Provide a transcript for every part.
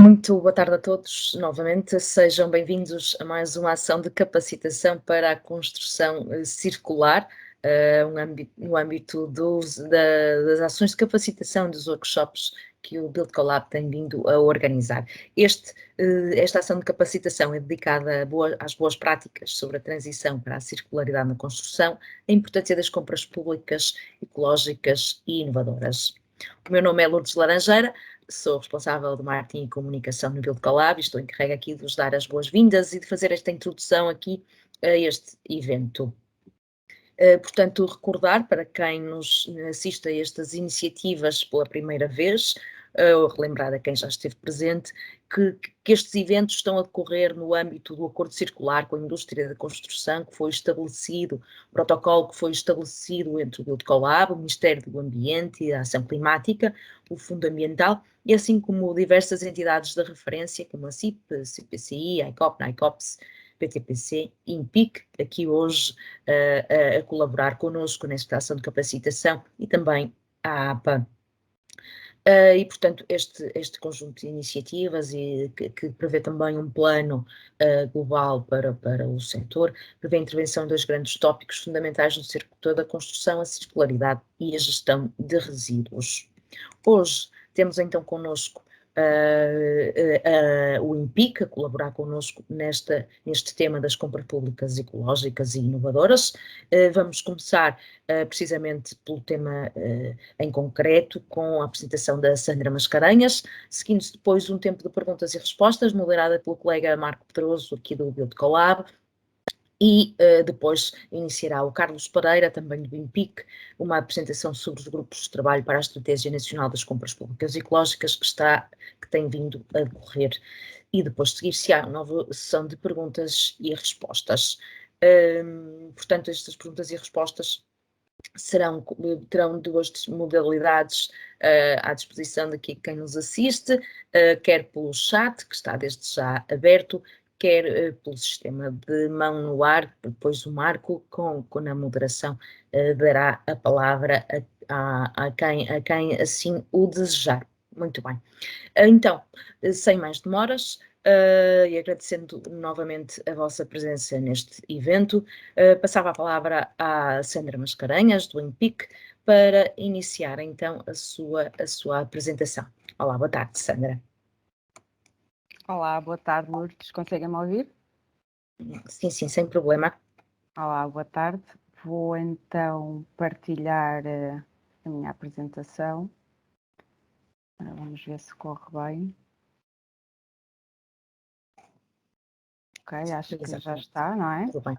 Muito boa tarde a todos, novamente. Sejam bem-vindos a mais uma ação de capacitação para a construção circular, no âmbito das ações de capacitação dos workshops que o Build Collab tem vindo a organizar. Esta ação de capacitação é dedicada às boas práticas sobre a transição para a circularidade na construção, a importância das compras públicas, ecológicas e inovadoras. O meu nome é Lourdes Laranjeira, sou responsável de marketing e comunicação no Build Collab e estou encarregue aqui de vos dar as boas-vindas e de fazer esta introdução aqui a este evento. Portanto, recordar para quem nos assiste a estas iniciativas pela primeira vez, ou relembrar a quem já esteve presente, que estes eventos estão a decorrer no âmbito do Acordo Circular com a Indústria da Construção, que foi estabelecido, o protocolo que foi estabelecido entre o Build Collab, o Ministério do Ambiente e a Ação Climática, o Fundo Ambiental, e assim como diversas entidades de referência, como a CIP, a CPCI, a ICOP, a ICOPS, PTPC e INPIC, aqui hoje a colaborar connosco nesta ação de capacitação, e também a APA. E, portanto, este conjunto de iniciativas que prevê também um plano global para o setor, prevê a intervenção em dois grandes tópicos fundamentais no setor da construção, a circularidade e a gestão de resíduos. Hoje temos então connosco o INPIC a colaborar connosco neste tema das compras públicas ecológicas e inovadoras. Vamos começar precisamente pelo tema em concreto, com a apresentação da Sandra Mascarenhas, seguindo-se depois um tempo de perguntas e respostas, moderada pelo colega Marco Pedroso, aqui do Build Collab, e depois iniciará o Carlos Pereira, também do INPIC, uma apresentação sobre os grupos de trabalho para a Estratégia Nacional das Compras Públicas Ecológicas que tem vindo a decorrer. E depois seguir-se-á uma nova sessão de perguntas e respostas. Portanto, estas perguntas e respostas terão duas modalidades à disposição daqui quem nos assiste, quer pelo chat, que está desde já aberto, quer pelo sistema de mão no ar. Depois o Marco, na moderação, dará a palavra a quem assim o desejar. Muito bem. Então, sem mais demoras, e agradecendo novamente a vossa presença neste evento, passava a palavra à Sandra Mascarenhas, do INPIC, para iniciar então a sua apresentação. Olá, boa tarde, Sandra. Olá, boa tarde, Lourdes. Conseguem-me ouvir? Sim, sem problema. Olá, boa tarde. Vou então partilhar a minha apresentação. Vamos ver se corre bem. Ok, acho que já está, não é? Tudo bem.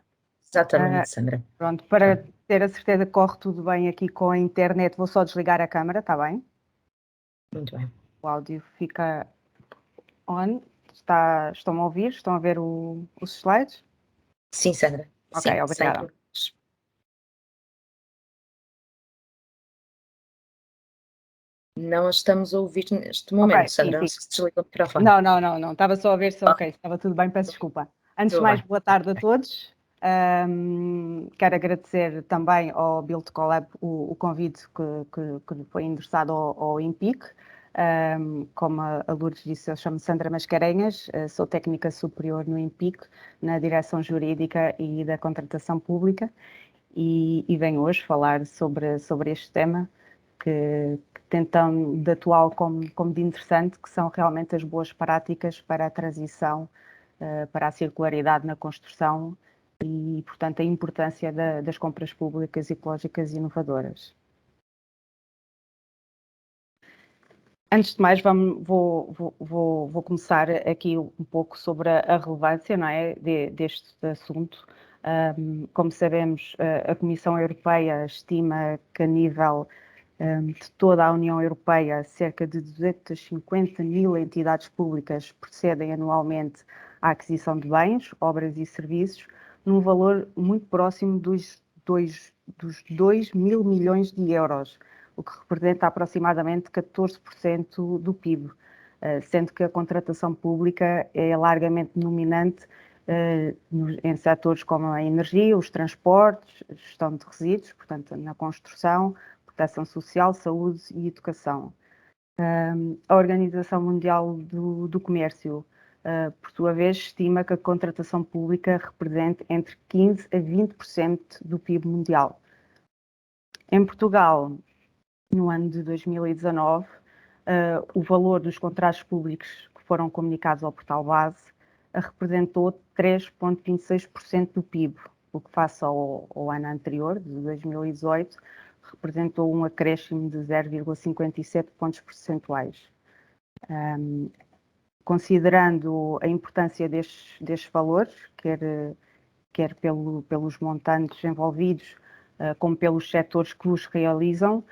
Exatamente, Sandra. Pronto, para ter a certeza que corre tudo bem aqui com a internet, vou só desligar a câmera, está bem? Muito bem. O áudio fica on. Estão-me a ouvir? Estão a ver os slides? Sim, Sandra. Ok, sim, obrigada. Não estamos a ouvir neste momento, okay, Sandra. Não sei se desligou o microfone. Não. Estava só a ver se estava tudo bem, peço desculpa. Antes de mais, boa tarde a todos. Quero agradecer também ao Build Collab o convite que foi endereçado ao INPIC. Como a Lourdes disse, eu chamo-me Sandra Mascarenhas, sou técnica superior no INPIC, na direção jurídica e da contratação pública, e venho hoje falar sobre este tema que tem tão de atual como de interessante, que são realmente as boas práticas para a transição para a circularidade na construção e, portanto, a importância das compras públicas ecológicas e inovadoras. Antes de mais, vou começar aqui um pouco sobre a relevância, não é, deste assunto. Como sabemos, a Comissão Europeia estima que a nível de toda a União Europeia, cerca de 250 mil entidades públicas procedem anualmente à aquisição de bens, obras e serviços, num valor muito próximo dos 2 mil milhões de euros, o que representa aproximadamente 14% do PIB, sendo que a contratação pública é largamente dominante em setores como a energia, os transportes, a gestão de resíduos, portanto, na construção, proteção social, saúde e educação. A Organização Mundial do Comércio, por sua vez, estima que a contratação pública represente entre 15% a 20% do PIB mundial. Em Portugal, no ano de 2019, o valor dos contratos públicos que foram comunicados ao portal base representou 3,26% do PIB, o que face ao ano anterior, de 2018, representou um acréscimo de 0,57 pontos percentuais. Considerando a importância destes valores, quer pelos montantes envolvidos, como pelos setores que os realizam,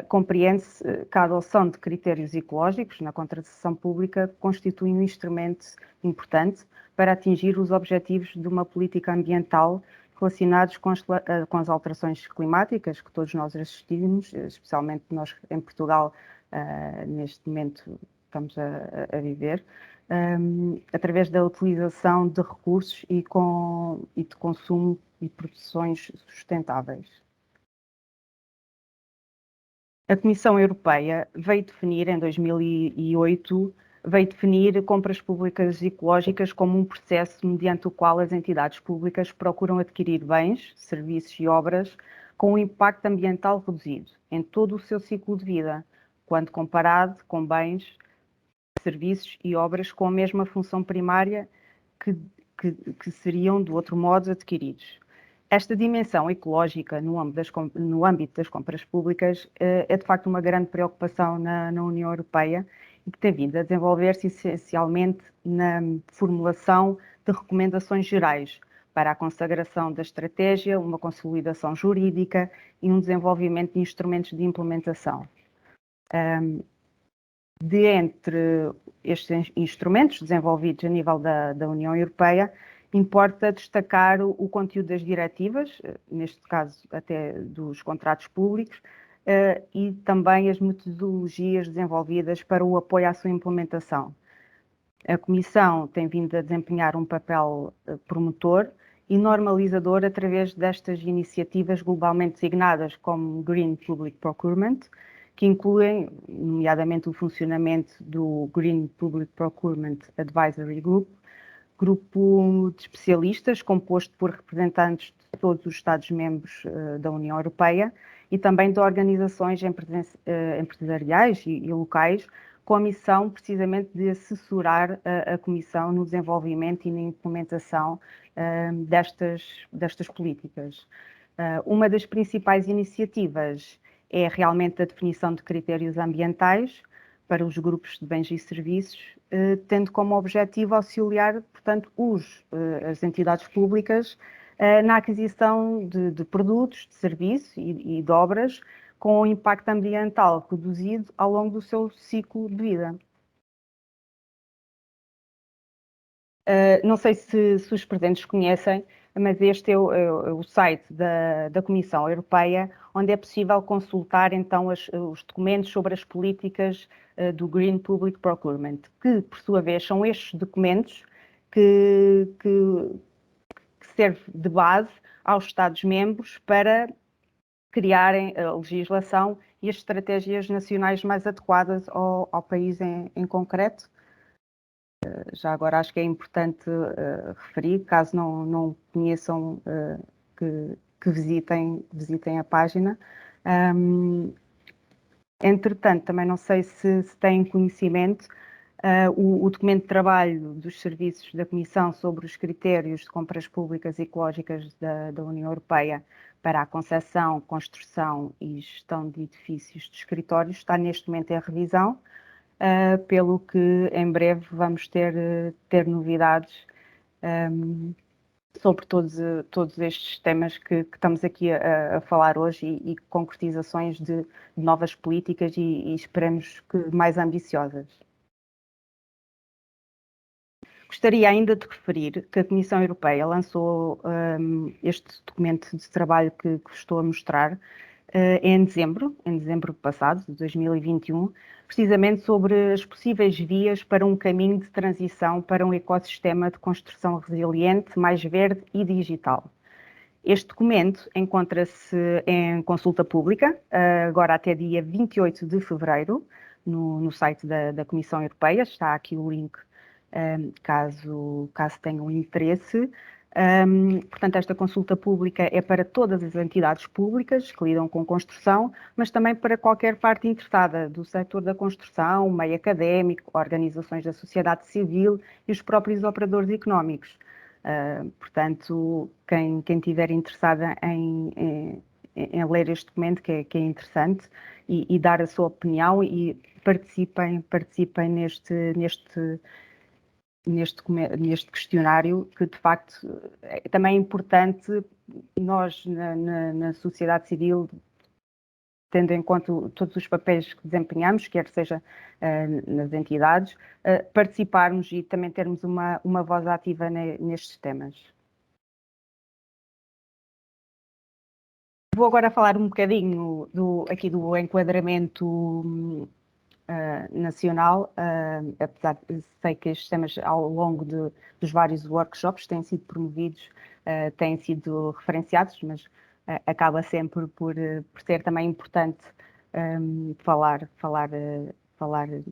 compreende-se que a adoção de critérios ecológicos na contratação pública constitui um instrumento importante para atingir os objetivos de uma política ambiental relacionados com as alterações climáticas que todos nós assistimos, especialmente nós em Portugal, neste momento estamos a viver, através da utilização de recursos e de consumo e produções sustentáveis. A Comissão Europeia veio definir, em 2008, compras públicas ecológicas como um processo mediante o qual as entidades públicas procuram adquirir bens, serviços e obras com um impacto ambiental reduzido em todo o seu ciclo de vida, quando comparado com bens, serviços e obras com a mesma função primária que seriam, de outro modo, adquiridos. Esta dimensão ecológica no âmbito das compras públicas é de facto uma grande preocupação na União Europeia e que tem vindo a desenvolver-se essencialmente na formulação de recomendações gerais para a consagração da estratégia, uma consolidação jurídica e um desenvolvimento de instrumentos de implementação. De entre estes instrumentos desenvolvidos a nível da União Europeia, importa destacar o conteúdo das diretivas, neste caso até dos contratos públicos, e também as metodologias desenvolvidas para o apoio à sua implementação. A Comissão tem vindo a desempenhar um papel promotor e normalizador através destas iniciativas globalmente designadas como Green Public Procurement, que incluem, nomeadamente, o funcionamento do Green Public Procurement Advisory Group, grupo de especialistas composto por representantes de todos os Estados-membros da União Europeia e também de organizações empresariais e locais, com a missão precisamente de assessorar a Comissão no desenvolvimento e na implementação destas políticas. Uma das principais iniciativas é realmente a definição de critérios ambientais para os grupos de bens e serviços, tendo como objetivo auxiliar, portanto, as entidades públicas na aquisição de produtos, de serviços e de obras com impacto ambiental reduzido ao longo do seu ciclo de vida. Não sei se os presentes conhecem, mas este é o site da Comissão Europeia, onde é possível consultar então os documentos sobre as políticas do Green Public Procurement, que por sua vez são estes documentos que servem de base aos Estados-membros para criarem a legislação e as estratégias nacionais mais adequadas ao país em concreto. Já agora acho que é importante referir, caso não conheçam, que visitem a página. Entretanto, também não sei se têm conhecimento, o documento de trabalho dos serviços da Comissão sobre os critérios de compras públicas ecológicas da União Europeia para a concepção, construção e gestão de edifícios de escritórios está neste momento em revisão. Pelo que em breve vamos ter novidades sobre todos estes temas que estamos aqui a falar hoje e concretizações de novas políticas e esperamos que mais ambiciosas. Gostaria ainda de referir que a Comissão Europeia lançou este documento de trabalho que estou a mostrar em dezembro passado, de 2021, precisamente sobre as possíveis vias para um caminho de transição para um ecossistema de construção resiliente, mais verde e digital. Este documento encontra-se em consulta pública, agora até dia 28 de fevereiro, no site da Comissão Europeia, está aqui o link caso tenham interesse. Portanto, esta consulta pública é para todas as entidades públicas que lidam com construção, mas também para qualquer parte interessada do setor da construção, meio académico, organizações da sociedade civil e os próprios operadores económicos. Portanto, quem estiver interessada em ler este documento, que é interessante, e dar a sua opinião, e participem neste questionário, que de facto também é importante nós na sociedade civil, tendo em conta todos os papéis que desempenhamos, quer seja nas entidades, participarmos e também termos uma voz ativa nestes temas. Vou agora falar um bocadinho aqui do enquadramento nacional, apesar de sei que estes temas, ao longo dos vários workshops, têm sido promovidos, têm sido referenciados, mas acaba sempre por ser também importante falar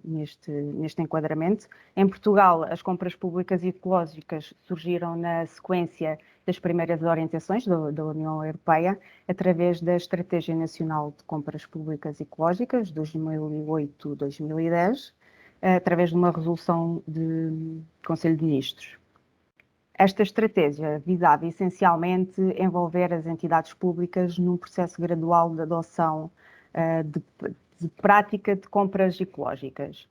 neste enquadramento. Em Portugal, as compras públicas e ecológicas surgiram na sequência das primeiras orientações da União Europeia, através da Estratégia Nacional de Compras Públicas Ecológicas, 2008-2010, através de uma resolução do Conselho de Ministros. Esta estratégia visava essencialmente envolver as entidades públicas num processo gradual de adoção de prática de compras ecológicas,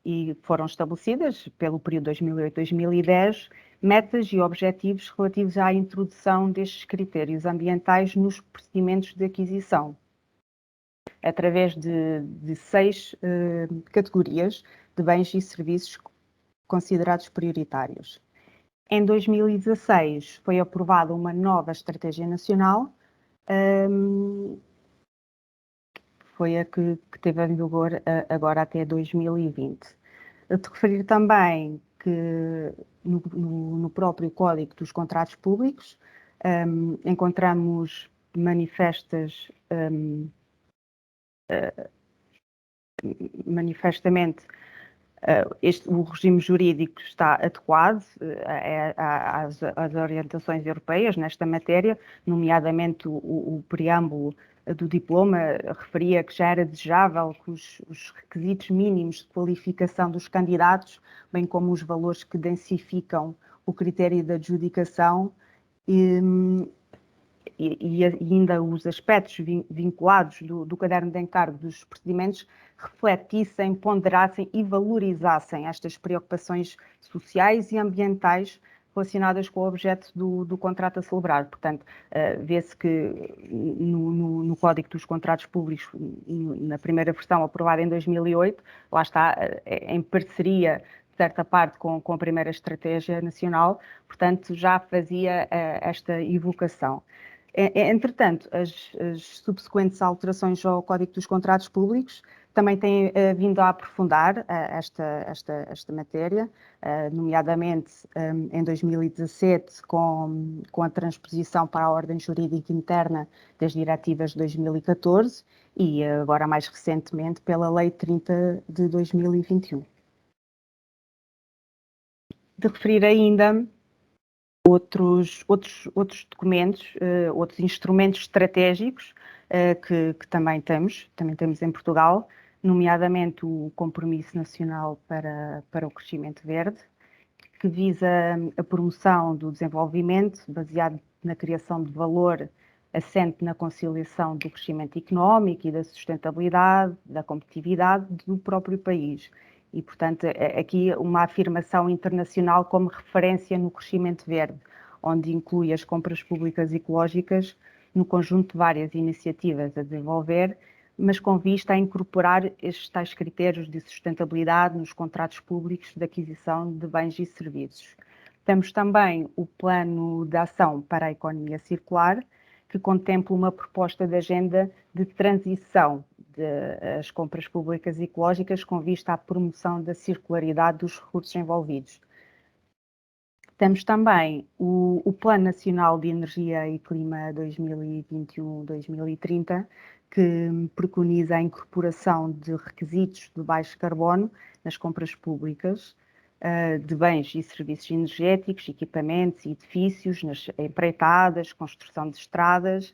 e foram estabelecidas, pelo período 2008-2010, metas e objetivos relativos à introdução destes critérios ambientais nos procedimentos de aquisição, através de 6 categorias de bens e serviços considerados prioritários. Em 2016 foi aprovada uma nova estratégia nacional, foi a que teve em vigor agora até 2020. De referir também que no próprio Código dos Contratos Públicos encontramos manifestamente o regime jurídico está adequado às orientações europeias nesta matéria, nomeadamente o preâmbulo do diploma referia que já era desejável que os requisitos mínimos de qualificação dos candidatos, bem como os valores que densificam o critério de adjudicação e ainda os aspectos vinculados do caderno de encargo dos procedimentos refletissem, ponderassem e valorizassem estas preocupações sociais e ambientais relacionadas com o objeto do contrato a celebrar. Portanto, vê-se que no Código dos Contratos Públicos, na primeira versão aprovada em 2008, lá está, em parceria, de certa parte, com a primeira estratégia nacional, portanto, já fazia esta evocação. Entretanto, as subsequentes alterações ao Código dos Contratos Públicos também têm vindo a aprofundar esta matéria, nomeadamente em 2017 com a transposição para a ordem jurídica interna das diretivas de 2014 e agora mais recentemente pela Lei 30 de 2021. De referir ainda outros documentos, outros instrumentos estratégicos que também temos em Portugal, nomeadamente o Compromisso Nacional para o Crescimento Verde, que visa a promoção do desenvolvimento baseado na criação de valor assente na conciliação do crescimento económico e da sustentabilidade, da competitividade do próprio país. E, portanto, aqui uma afirmação internacional como referência no crescimento verde, onde inclui as compras públicas ecológicas no conjunto de várias iniciativas a desenvolver, mas com vista a incorporar estes tais critérios de sustentabilidade nos contratos públicos de aquisição de bens e serviços. Temos também o Plano de Ação para a Economia Circular, que contempla uma proposta de agenda de transição das compras públicas ecológicas com vista à promoção da circularidade dos recursos envolvidos. Temos também o Plano Nacional de Energia e Clima 2021-2030, que preconiza a incorporação de requisitos de baixo carbono nas compras públicas de bens e serviços energéticos, equipamentos e edifícios, nas empreitadas, construção de estradas,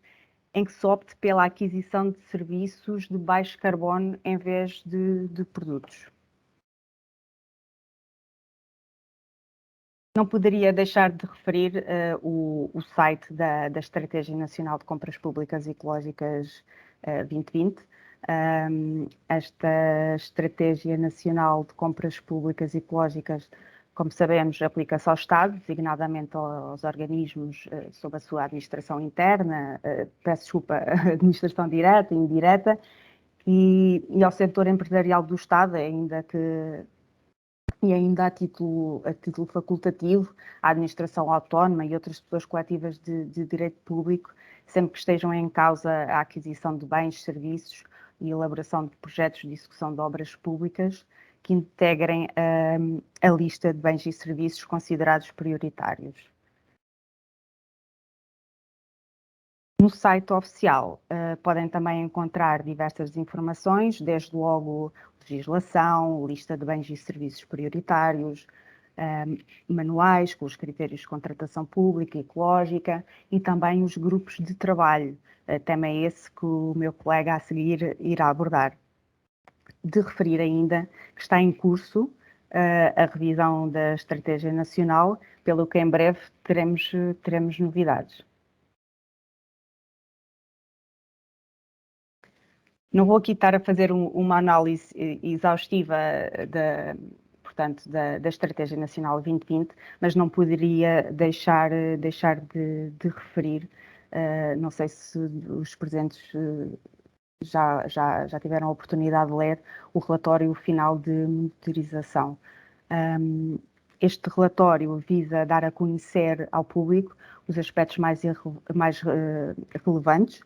em que se opte pela aquisição de serviços de baixo carbono em vez de produtos. Não poderia deixar de referir o site da Estratégia Nacional de Compras Públicas Ecológicas 2020. Esta Estratégia Nacional de Compras Públicas Ecológicas, como sabemos, aplica-se ao Estado, designadamente aos organismos sob a sua administração interna, peço desculpa, administração direta e indireta, e ao setor empresarial do Estado, ainda a título facultativo, a administração autónoma e outras pessoas coletivas de direito público, sempre que estejam em causa a aquisição de bens, serviços e elaboração de projetos de execução de obras públicas que integrem a lista de bens e serviços considerados prioritários. No site oficial podem também encontrar diversas informações, desde logo legislação, lista de bens e serviços prioritários, manuais com os critérios de contratação pública e ecológica e também os grupos de trabalho. Tema é esse que o meu colega a seguir irá abordar. De referir ainda que está em curso a revisão da Estratégia Nacional, pelo que em breve teremos novidades. Não vou aqui estar a fazer uma análise exaustiva da Estratégia Nacional 2020, mas não poderia deixar de referir, não sei se os presentes já tiveram a oportunidade de ler o relatório final de monitorização. Este relatório visa dar a conhecer ao público os aspectos mais relevantes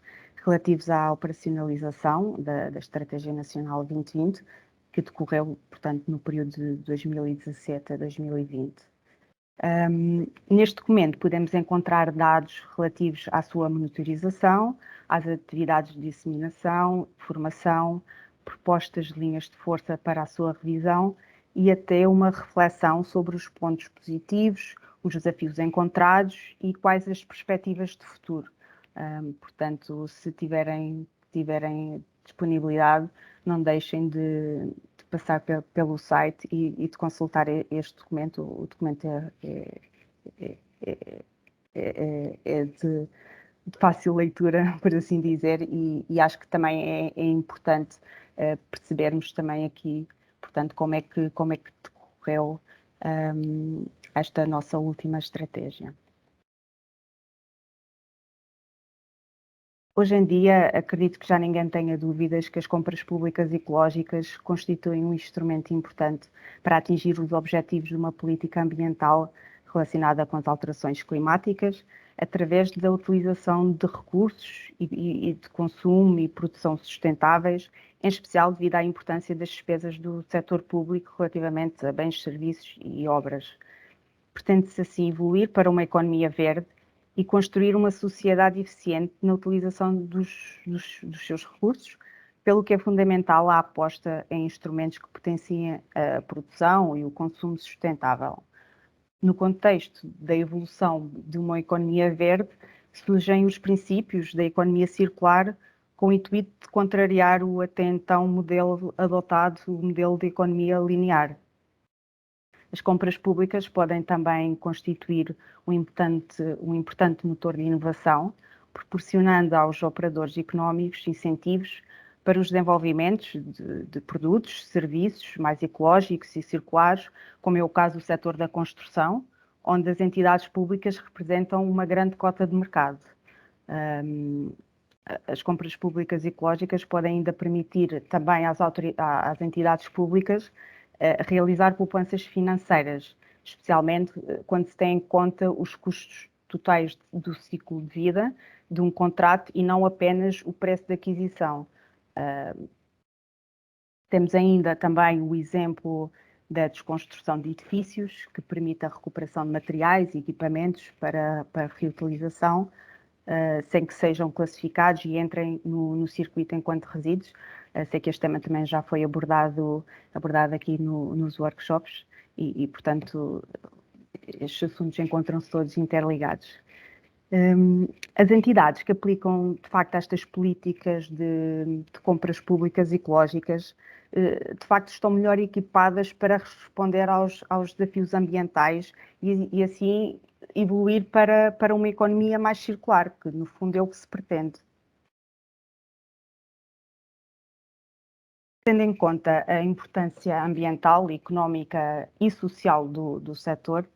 relativos à operacionalização da Estratégia Nacional 2020, que decorreu, portanto, no período de 2017 a 2020. Neste documento podemos encontrar dados relativos à sua monitorização, às atividades de disseminação, formação, propostas de linhas de força para a sua revisão e até uma reflexão sobre os pontos positivos, os desafios encontrados e quais as perspectivas de futuro. Portanto, se tiverem disponibilidade, não deixem de passar pelo site e de consultar este documento. O documento é de fácil leitura, por assim dizer, e acho que também é importante percebermos também aqui, portanto, como é que decorreu esta nossa última estratégia. Hoje em dia, acredito que já ninguém tenha dúvidas que as compras públicas ecológicas constituem um instrumento importante para atingir os objetivos de uma política ambiental relacionada com as alterações climáticas, através da utilização de recursos e de consumo e produção sustentáveis, em especial devido à importância das despesas do setor público relativamente a bens, serviços e obras. Pretende-se assim evoluir para uma economia verde e construir uma sociedade eficiente na utilização dos seus recursos, pelo que é fundamental a aposta em instrumentos que potenciem a produção e o consumo sustentável. No contexto da evolução de uma economia verde, surgem os princípios da economia circular com o intuito de contrariar o até então modelo adotado, o modelo de economia linear. As compras públicas podem também constituir um importante motor de inovação, proporcionando aos operadores económicos incentivos para os desenvolvimentos de produtos, serviços mais ecológicos e circulares, como é o caso do setor da construção, onde as entidades públicas representam uma grande cota de mercado. As compras públicas ecológicas podem ainda permitir também às entidades públicas realizar poupanças financeiras, especialmente quando se tem em conta os custos totais do ciclo de vida de um contrato e não apenas o preço de aquisição. Temos ainda também o exemplo da desconstrução de edifícios, que permite a recuperação de materiais e equipamentos para reutilização, sem que sejam classificados e entrem no circuito enquanto resíduos. Sei que este tema também já foi abordado aqui nos workshops e, portanto, estes assuntos encontram-se todos interligados. As entidades que aplicam, de facto, estas políticas de compras públicas ecológicas, de facto, estão melhor equipadas para responder aos desafios ambientais e assim evoluir para uma economia mais circular, que no fundo é o que se pretende. Tendo em conta a importância ambiental, económica e social do setor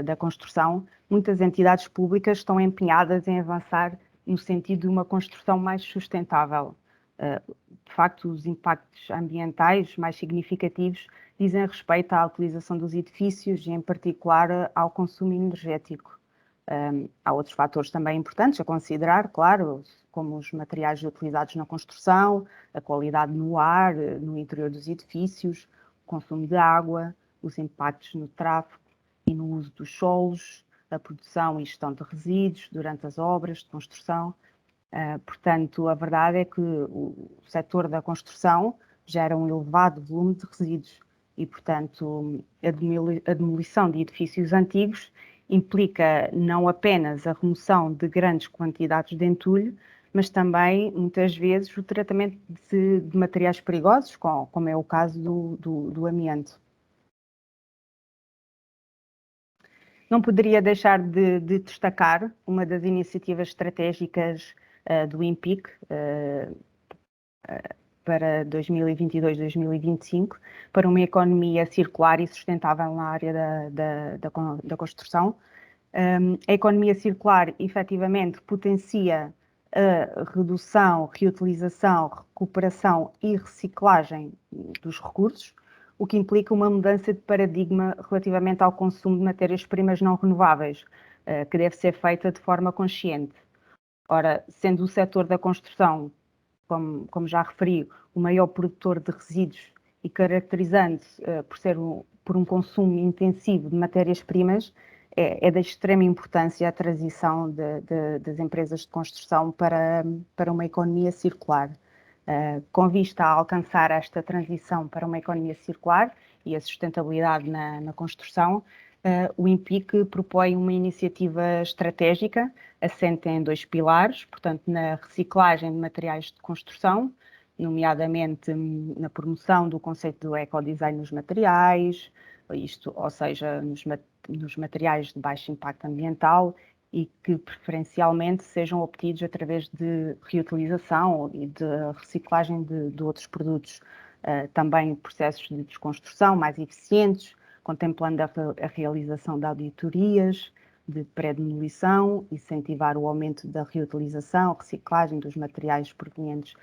da construção, muitas entidades públicas estão empenhadas em avançar no sentido de uma construção mais sustentável. De facto, os impactos ambientais mais significativos dizem respeito à utilização dos edifícios e, em particular, ao consumo energético. Há outros fatores também importantes a considerar, claro, como os materiais utilizados na construção, a qualidade no ar, no interior dos edifícios, o consumo de água, os impactos no tráfego e no uso dos solos, a produção e gestão de resíduos durante as obras de construção. Portanto, a verdade é que o setor da construção gera um elevado volume de resíduos e, portanto, a demolição de edifícios antigos implica não apenas a remoção de grandes quantidades de entulho, mas também, muitas vezes, o tratamento de materiais perigosos, como é o caso do amianto. Não poderia deixar de destacar uma das iniciativas estratégicas do INPIC para 2022-2025, para uma economia circular e sustentável na área da construção. A economia circular, efetivamente, potencia a redução, reutilização, recuperação e reciclagem dos recursos, o que implica uma mudança de paradigma relativamente ao consumo de matérias-primas não renováveis, que deve ser feita de forma consciente. Ora, sendo o setor da construção, como já referi, o maior produtor de resíduos e caracterizando-se por um consumo intensivo de matérias-primas, é de extrema importância a transição das empresas de construção para uma economia circular. Com vista a alcançar esta transição para uma economia circular e a sustentabilidade na construção, o INPIC propõe uma iniciativa estratégica assente em 2 pilares, portanto, na reciclagem de materiais de construção, nomeadamente na promoção do conceito do ecodesign nos materiais, isto, ou seja, nos materiais de baixo impacto ambiental e que preferencialmente sejam obtidos através de reutilização e de reciclagem de outros produtos. Também processos de desconstrução mais eficientes, contemplando a realização de auditorias, de pré-demolição, incentivar o aumento da reutilização, reciclagem dos materiais provenientes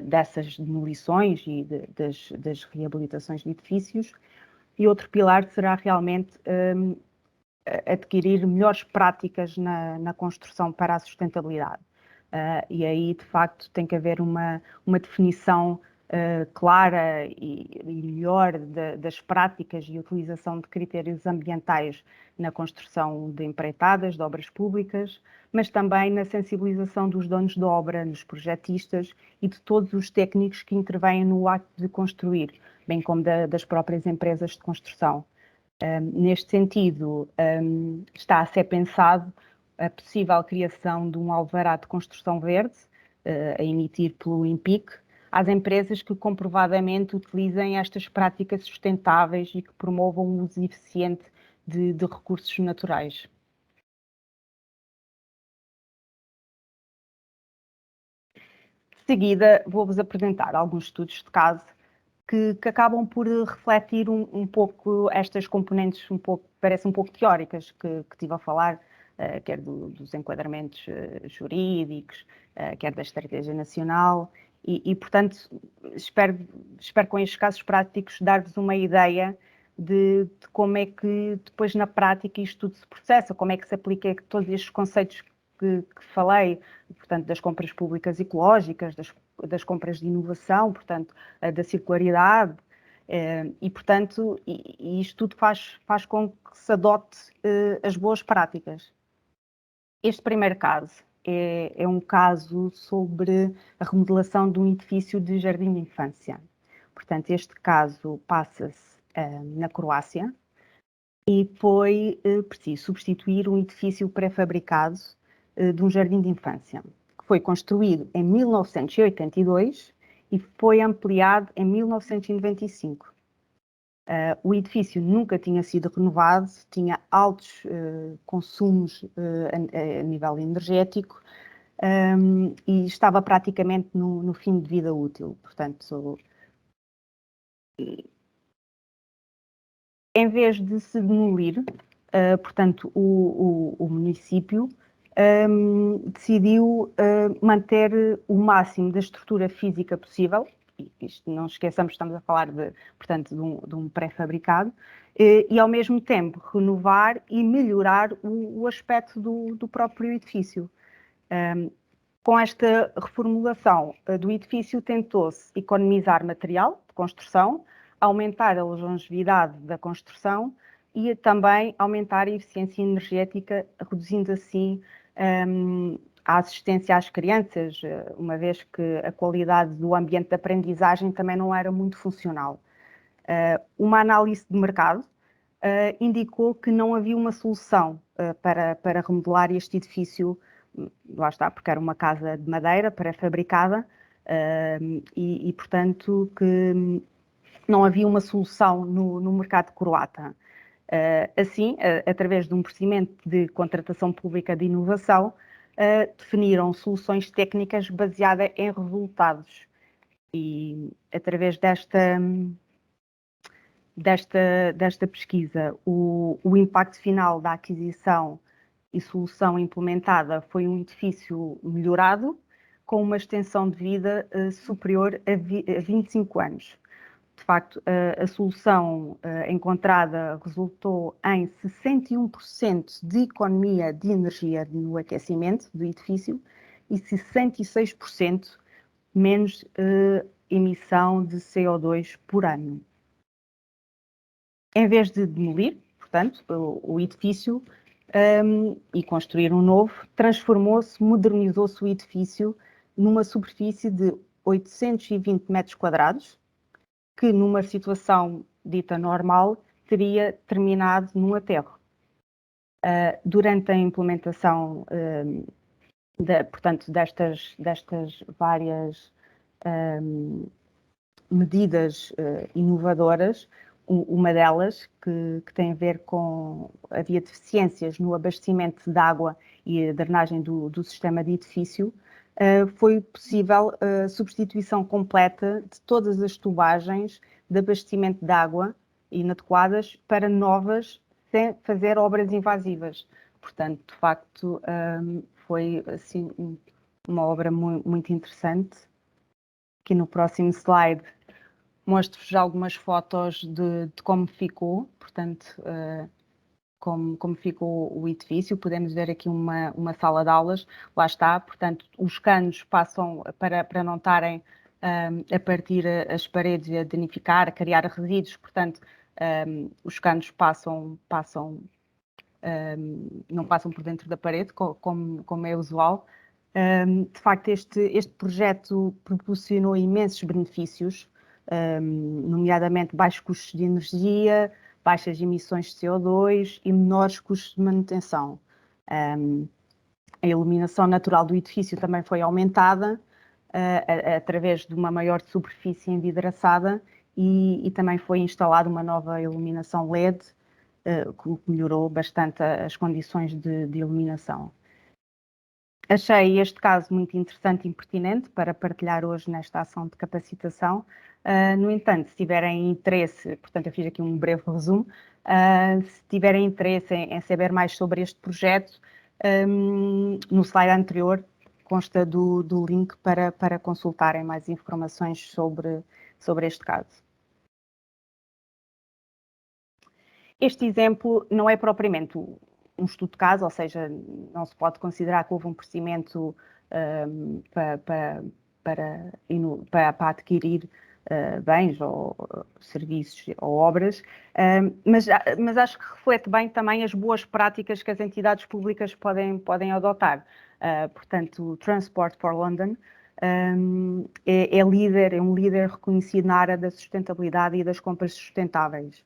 dessas demolições e das reabilitações de edifícios. E outro pilar será realmente adquirir melhores práticas na construção para a sustentabilidade. E aí, de facto, tem que haver uma definição clara e melhor das práticas e utilização de critérios ambientais na construção de empreitadas, de obras públicas, mas também na sensibilização dos donos de obra, nos projetistas e de todos os técnicos que intervêm no ato de construir, bem como das próprias empresas de construção. Neste sentido, está a ser pensado a possível criação de um alvará de construção verde, a emitir pelo INPIC, às empresas que comprovadamente utilizem estas práticas sustentáveis e que promovam o uso eficiente de recursos naturais. De seguida, vou-vos apresentar alguns estudos de caso que acabam por refletir um pouco estas componentes, parece um pouco teóricas, que estive a falar, quer dos enquadramentos jurídicos, quer da estratégia nacional, e portanto, espero com estes casos práticos dar-vos uma ideia de como é que depois na prática isto tudo se processa, como é que se aplica todos estes conceitos que falei, portanto, das compras públicas ecológicas, das compras de inovação, portanto, da circularidade, e, portanto, isto tudo faz com que se adote as boas práticas. Este primeiro caso é um caso sobre a remodelação de um edifício de jardim de infância. Portanto, este caso passa-se na Croácia e foi preciso substituir um edifício pré-fabricado de um jardim de infância, que foi construído em 1982 e foi ampliado em 1995. O edifício nunca tinha sido renovado, tinha altos consumos a nível energético e estava praticamente no fim de vida útil. Portanto, em vez de se demolir, portanto, o município decidiu manter o máximo da estrutura física possível. Isto, não esqueçamos, estamos a falar portanto, de um pré-fabricado, e ao mesmo tempo renovar e melhorar o aspecto do próprio edifício. Com esta reformulação do edifício, tentou-se economizar material de construção, aumentar a longevidade da construção e também aumentar a eficiência energética, reduzindo assim a assistência às crianças, uma vez que a qualidade do ambiente de aprendizagem também não era muito funcional. Uma análise de mercado indicou que não havia uma solução para remodelar este edifício, lá está, porque era uma casa de madeira pré-fabricada e, portanto, que não havia uma solução no mercado croata. Assim, através de um procedimento de contratação pública de inovação, definiram soluções técnicas baseadas em resultados. E, através desta pesquisa, o impacto final da aquisição e solução implementada foi um edifício melhorado, com uma extensão de vida superior a 25 anos. De facto, a solução encontrada resultou em 61% de economia de energia no aquecimento do edifício e 66% menos emissão de CO2 por ano. Em vez de demolir, portanto, o edifício e construir um novo, transformou-se, modernizou-se o edifício numa superfície de 820 metros quadrados, que numa situação dita normal teria terminado num aterro. Durante a implementação, portanto, destas várias medidas inovadoras, uma delas que tem a ver com havia deficiências no abastecimento de água e a drenagem do sistema de edifício, foi possível a substituição completa de todas as tubagens de abastecimento de água inadequadas para novas, sem fazer obras invasivas. Portanto, de facto, foi assim uma obra muito interessante. Aqui no próximo slide mostro-vos já algumas fotos de como ficou, portanto, como ficou o edifício. Podemos ver aqui uma sala de aulas, lá está, portanto, os canos passam para não estarem a partir as paredes e a danificar, a criar resíduos, portanto, os canos não passam por dentro da parede, como é usual. De facto, este projeto proporcionou imensos benefícios, nomeadamente baixos custos de energia, baixas emissões de CO2 e menores custos de manutenção. A iluminação natural do edifício também foi aumentada através de uma maior superfície envidraçada e também foi instalada uma nova iluminação LED, que melhorou bastante as condições de iluminação. Achei este caso muito interessante e pertinente para partilhar hoje nesta ação de capacitação. No entanto, se tiverem interesse, portanto eu fiz aqui um breve resumo, se tiverem interesse em saber mais sobre este projeto, no slide anterior consta do link para consultarem mais informações sobre este caso. Este exemplo não é propriamente um estudo de caso, ou seja, não se pode considerar que houve um procedimento para adquirir bens ou serviços ou obras, mas acho que reflete bem também as boas práticas que as entidades públicas podem adotar. portanto, o Transport for London, é um líder reconhecido na área da sustentabilidade e das compras sustentáveis.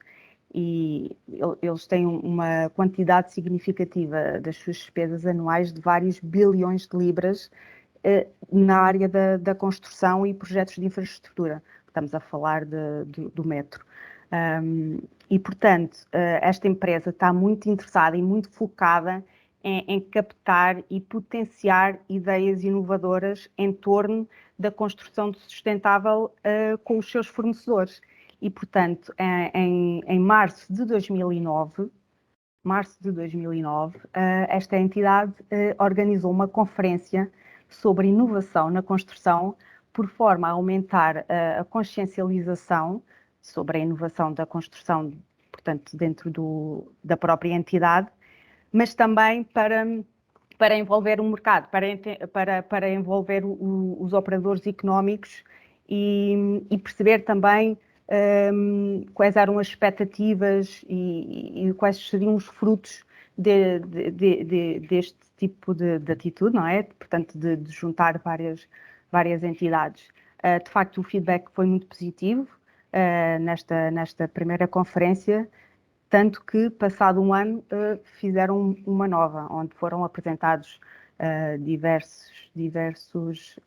E eles têm uma quantidade significativa das suas despesas anuais de vários bilhões de libras na área da construção e projetos de infraestrutura. Estamos a falar do metro. E, portanto, esta empresa está muito interessada e muito focada em captar e potenciar ideias inovadoras em torno da construção sustentável com os seus fornecedores. E, portanto, em março de 2009, esta entidade organizou uma conferência sobre inovação na construção, por forma a aumentar a consciencialização sobre a inovação da construção, portanto, dentro da própria entidade, mas também para envolver o mercado, para envolver os operadores económicos e perceber também quais eram as expectativas e quais seriam os frutos deste tipo de atitude, não é? Portanto, de juntar várias entidades. De facto, o feedback foi muito positivo nesta primeira conferência, tanto que, passado um ano, fizeram uma nova, onde foram apresentados diversos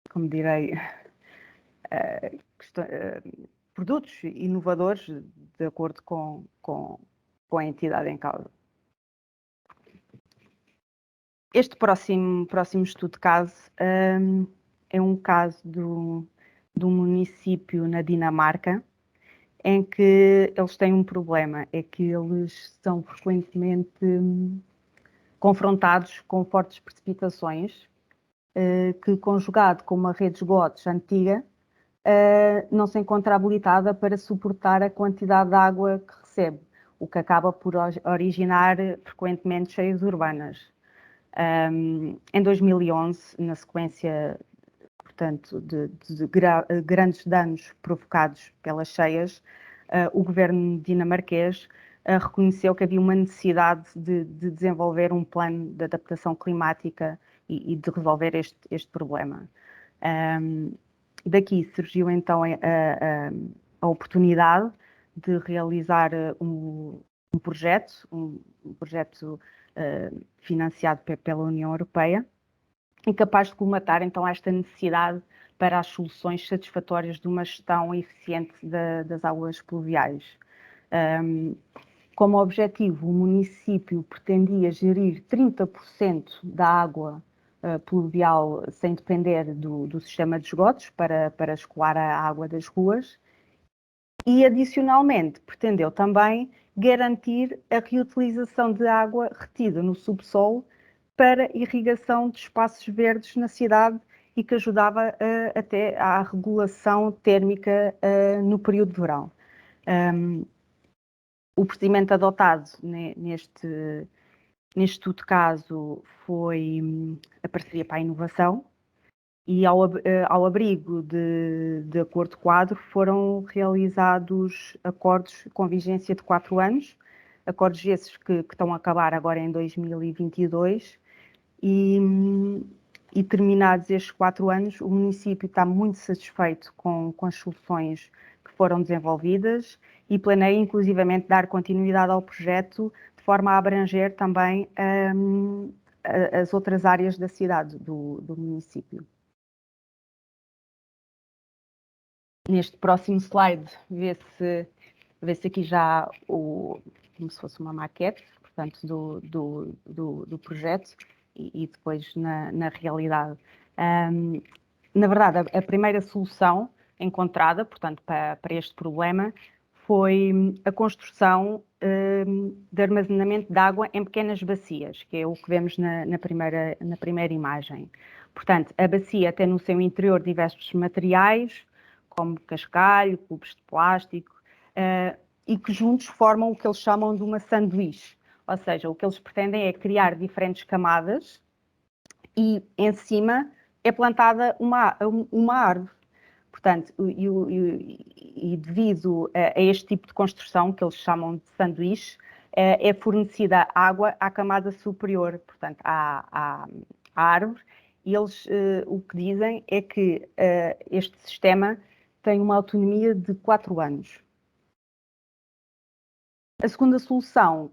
como direi, produtos inovadores de acordo com a entidade em causa. Este próximo estudo de caso é um caso de um município na Dinamarca, em que eles têm um problema, é que eles são frequentemente confrontados com fortes precipitações, que, conjugado com uma rede de esgotos antiga, não se encontra habilitada para suportar a quantidade de água que recebe, o que acaba por originar frequentemente cheias urbanas. Em 2011, na sequência, portanto, de grandes danos provocados pelas cheias, o governo dinamarquês reconheceu que havia uma necessidade de desenvolver um plano de adaptação climática e de resolver este problema. Daqui surgiu então a oportunidade de realizar um projeto financiado pela União Europeia, incapaz de colmatar então esta necessidade para as soluções satisfatórias de uma gestão eficiente das águas pluviais. Como objetivo, o município pretendia gerir 30% da água pluvial sem depender do sistema de esgotos para escoar a água das ruas e, adicionalmente, pretendeu também garantir a reutilização de água retida no subsolo para irrigação de espaços verdes na cidade e que ajudava até à regulação térmica no período de verão. O procedimento adotado neste estudo de caso foi a parceria para a inovação e ao abrigo de acordo quadro foram realizados acordos com vigência de 4 anos, acordos esses que estão a acabar agora em 2022 e terminados estes 4 anos, o município está muito satisfeito com as soluções que foram desenvolvidas e planeia inclusivamente dar continuidade ao projeto de forma a abranger também as outras áreas da cidade, do município. Neste próximo slide vê-se aqui já como se fosse uma maquete, portanto, do projeto e depois na realidade. Na verdade, a primeira solução encontrada, portanto, para este problema foi a construção de armazenamento de água em pequenas bacias, que é o que vemos na primeira imagem. Portanto, a bacia tem no seu interior diversos materiais, como cascalho, cubos de plástico, e que juntos formam o que eles chamam de uma sanduíche. Ou seja, o que eles pretendem é criar diferentes camadas e em cima é plantada uma árvore. Portanto, e devido a este tipo de construção, que eles chamam de sanduíche, é fornecida água à camada superior, portanto, à árvore, e eles o que dizem é que este sistema tem uma autonomia de 4 anos. A segunda solução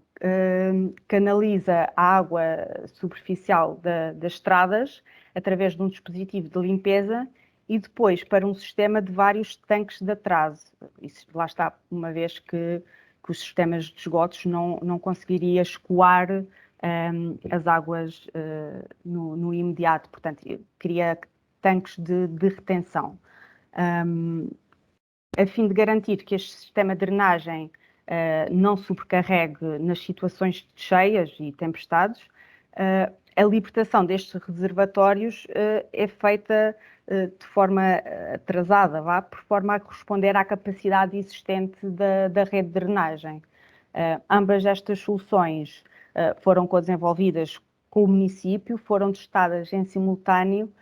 canaliza a água superficial das estradas através de um dispositivo de limpeza e depois para um sistema de vários tanques de atraso. Isso, lá está, uma vez que os sistemas de esgotos não conseguiria escoar as águas no imediato, portanto, cria tanques de retenção. A fim de garantir que este sistema de drenagem não sobrecarregue nas situações de cheias e tempestades, a libertação destes reservatórios é feita de forma atrasada, por forma a corresponder à capacidade existente da rede de drenagem. Ambas estas soluções foram co-desenvolvidas com o município, foram testadas em simultâneo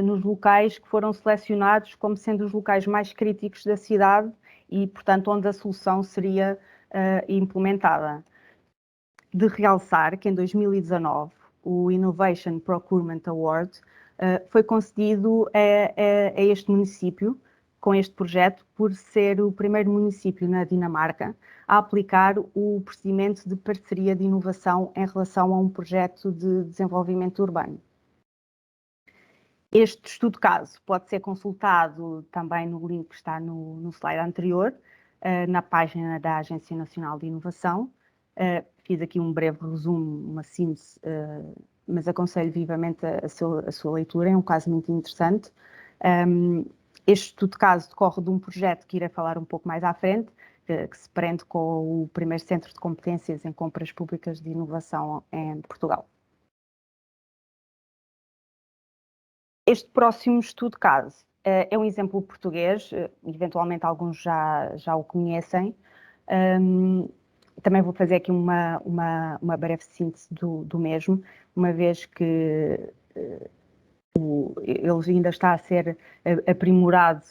nos locais que foram selecionados como sendo os locais mais críticos da cidade e, portanto, onde a solução seria implementada. De realçar que em 2019 o Innovation Procurement Award foi concedido a este município com este projeto por ser o primeiro município na Dinamarca a aplicar o procedimento de parceria de inovação em relação a um projeto de desenvolvimento urbano. Este estudo caso pode ser consultado também no link que está no slide anterior, na página da Agência Nacional de Inovação. Fiz aqui um breve resumo, uma síntese, mas aconselho vivamente a sua leitura, é um caso muito interessante. Este estudo caso decorre de um projeto que irei falar um pouco mais à frente, que se prende com o primeiro centro de competências em compras públicas de inovação em Portugal. Este próximo estudo caso é um exemplo português, eventualmente alguns já o conhecem. Também vou fazer aqui uma breve síntese do mesmo, uma vez que ele ainda está a ser aprimorado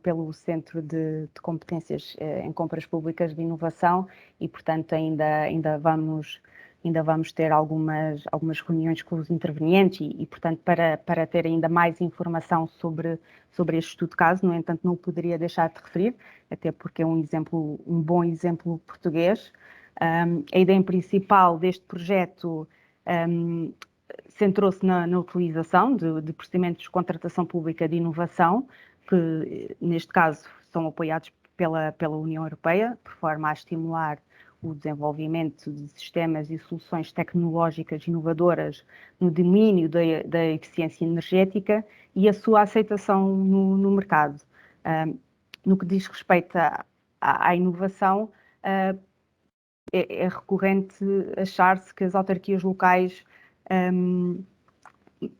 pelo Centro de Competências em Compras Públicas de Inovação e, portanto, ainda vamos ter algumas reuniões com os intervenientes e portanto, para ter ainda mais informação sobre este estudo de caso. No entanto, não o poderia deixar de referir, até porque é um bom exemplo português. A ideia principal deste projeto centrou-se na utilização de procedimentos de contratação pública de inovação, que neste caso são apoiados pela União Europeia, por forma a estimular o desenvolvimento de sistemas e soluções tecnológicas inovadoras no domínio da eficiência energética e a sua aceitação no mercado. No que diz respeito à inovação, é recorrente achar-se que as autarquias locais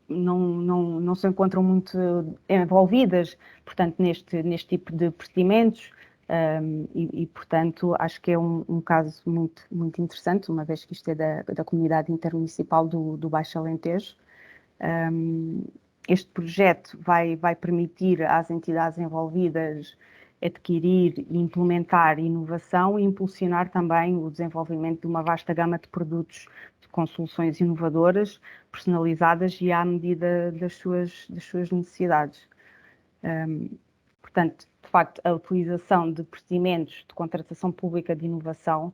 não se encontram muito envolvidas, portanto, neste tipo de procedimentos. Portanto, acho que é um caso muito, muito interessante, uma vez que isto é da comunidade intermunicipal do Baixo Alentejo. Este projeto vai permitir às entidades envolvidas adquirir e implementar inovação e impulsionar também o desenvolvimento de uma vasta gama de produtos com soluções inovadoras, personalizadas e à medida das suas necessidades. Portanto, de facto, a utilização de procedimentos de contratação pública de inovação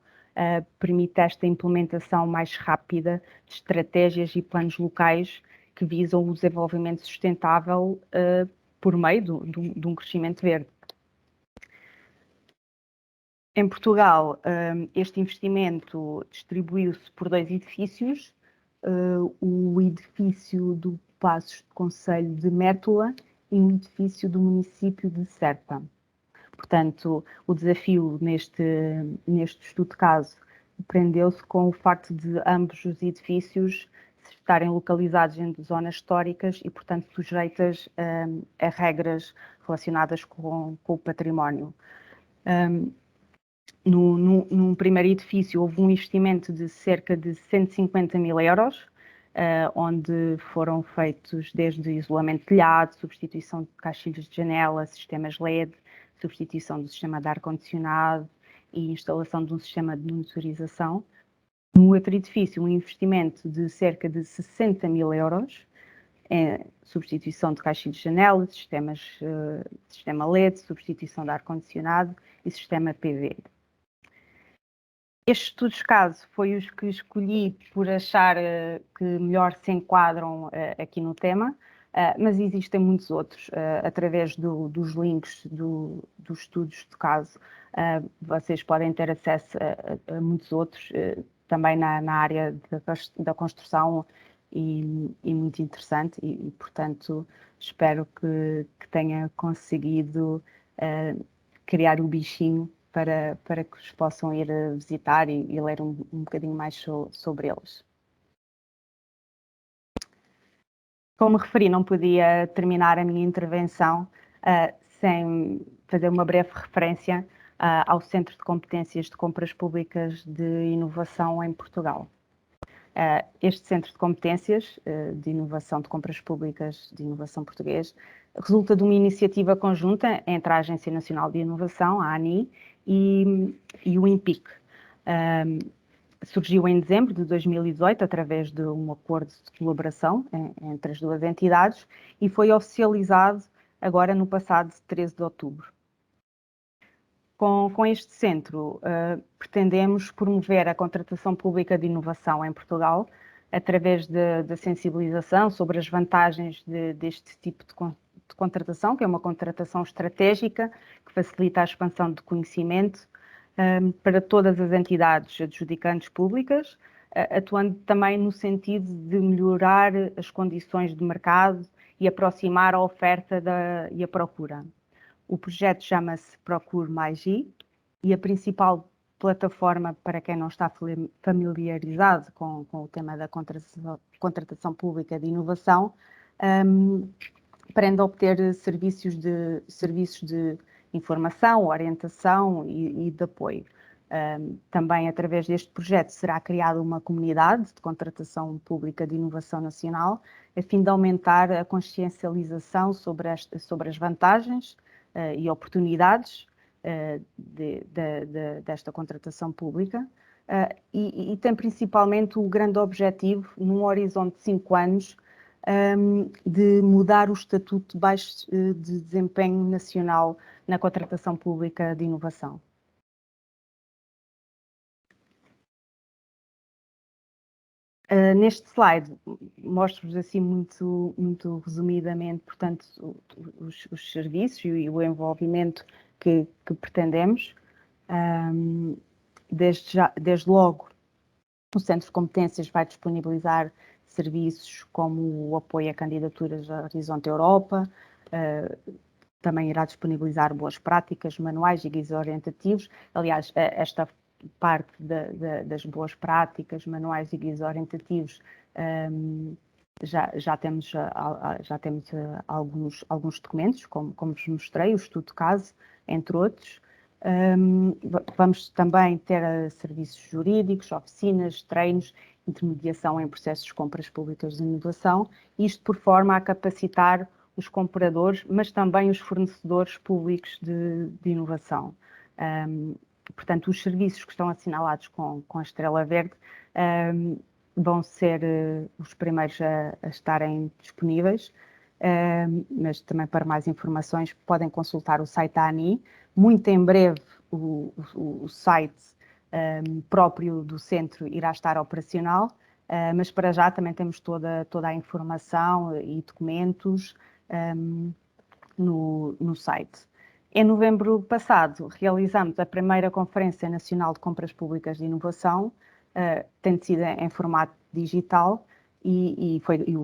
permite esta implementação mais rápida de estratégias e planos locais que visam o desenvolvimento sustentável por meio de um crescimento verde. Em Portugal, este investimento distribuiu-se por 2 edifícios, o edifício do Passos de Concelho de Mértola e um edifício do município de Serpa. Portanto, o desafio neste estudo de caso prendeu-se com o facto de ambos os edifícios estarem localizados em zonas históricas e, portanto, sujeitas a regras relacionadas com o património. Num primeiro edifício houve um investimento de cerca de 150 mil euros onde foram feitos desde isolamento de telhado, substituição de caixilhos de janela, sistemas LED, substituição do sistema de ar-condicionado e instalação de um sistema de monitorização. No outro edifício, um investimento de cerca de 60 mil euros, substituição de caixilhos de janela, sistema LED, substituição de ar-condicionado e sistema PV. Estes estudos de caso foi os que escolhi por achar que melhor se enquadram aqui no tema, mas existem muitos outros. Através dos links dos estudos de caso, vocês podem ter acesso a muitos outros, também na área da construção, e muito interessante, e portanto espero que tenha conseguido criar o bichinho para que os possam ir visitar e ler um bocadinho mais sobre eles. Como referi, não podia terminar a minha intervenção sem fazer uma breve referência ao Centro de Competências de Compras Públicas de Inovação em Portugal. Este Centro de Competências de Inovação de Compras Públicas de Inovação Português resulta de uma iniciativa conjunta entre a Agência Nacional de Inovação, a ANI, e o INPIC. Surgiu em dezembro de 2018 através de um acordo de colaboração entre as duas entidades e foi oficializado agora no passado 13 de outubro. Com este centro, pretendemos promover a contratação pública de inovação em Portugal através da sensibilização sobre as vantagens deste tipo de contratação, que é uma contratação estratégica que facilita a expansão de conhecimento para todas as entidades adjudicantes públicas, atuando também no sentido de melhorar as condições de mercado e aproximar a oferta e a procura. O projeto chama-se Procure Mais I e a principal plataforma, para quem não está familiarizado com o tema da contratação pública de inovação, pretende obter serviços de informação, orientação e de apoio. Também, através deste projeto, será criada uma comunidade de contratação pública de inovação nacional, a fim de aumentar a consciencialização sobre as vantagens e oportunidades desta contratação pública e tem principalmente o grande objetivo, num horizonte de 5 anos, de mudar o estatuto de baixo de desempenho nacional na contratação pública de inovação. Neste slide mostro-vos assim muito resumidamente, portanto, os serviços e o envolvimento que pretendemos. Desde logo, o Centro de Competências vai disponibilizar serviços como o apoio a candidaturas da Horizonte Europa, também irá disponibilizar boas práticas, manuais e guias orientativos. Aliás, esta parte das boas práticas, manuais e guias orientativos, já temos alguns documentos, como vos mostrei, o estudo de caso, entre outros. Vamos também ter serviços jurídicos, oficinas, treinos, intermediação em processos de compras públicas de inovação, isto por forma a capacitar os compradores, mas também os fornecedores públicos de inovação. Portanto, os serviços que estão assinalados com a estrela verde vão ser os primeiros a estarem disponíveis, mas também para mais informações podem consultar o site da ANI. Muito em breve o site próprio do centro irá estar operacional, mas para já também temos toda a informação e documentos no site. Em novembro passado, realizamos a primeira Conferência Nacional de Compras Públicas de Inovação, tendo sido em formato digital, e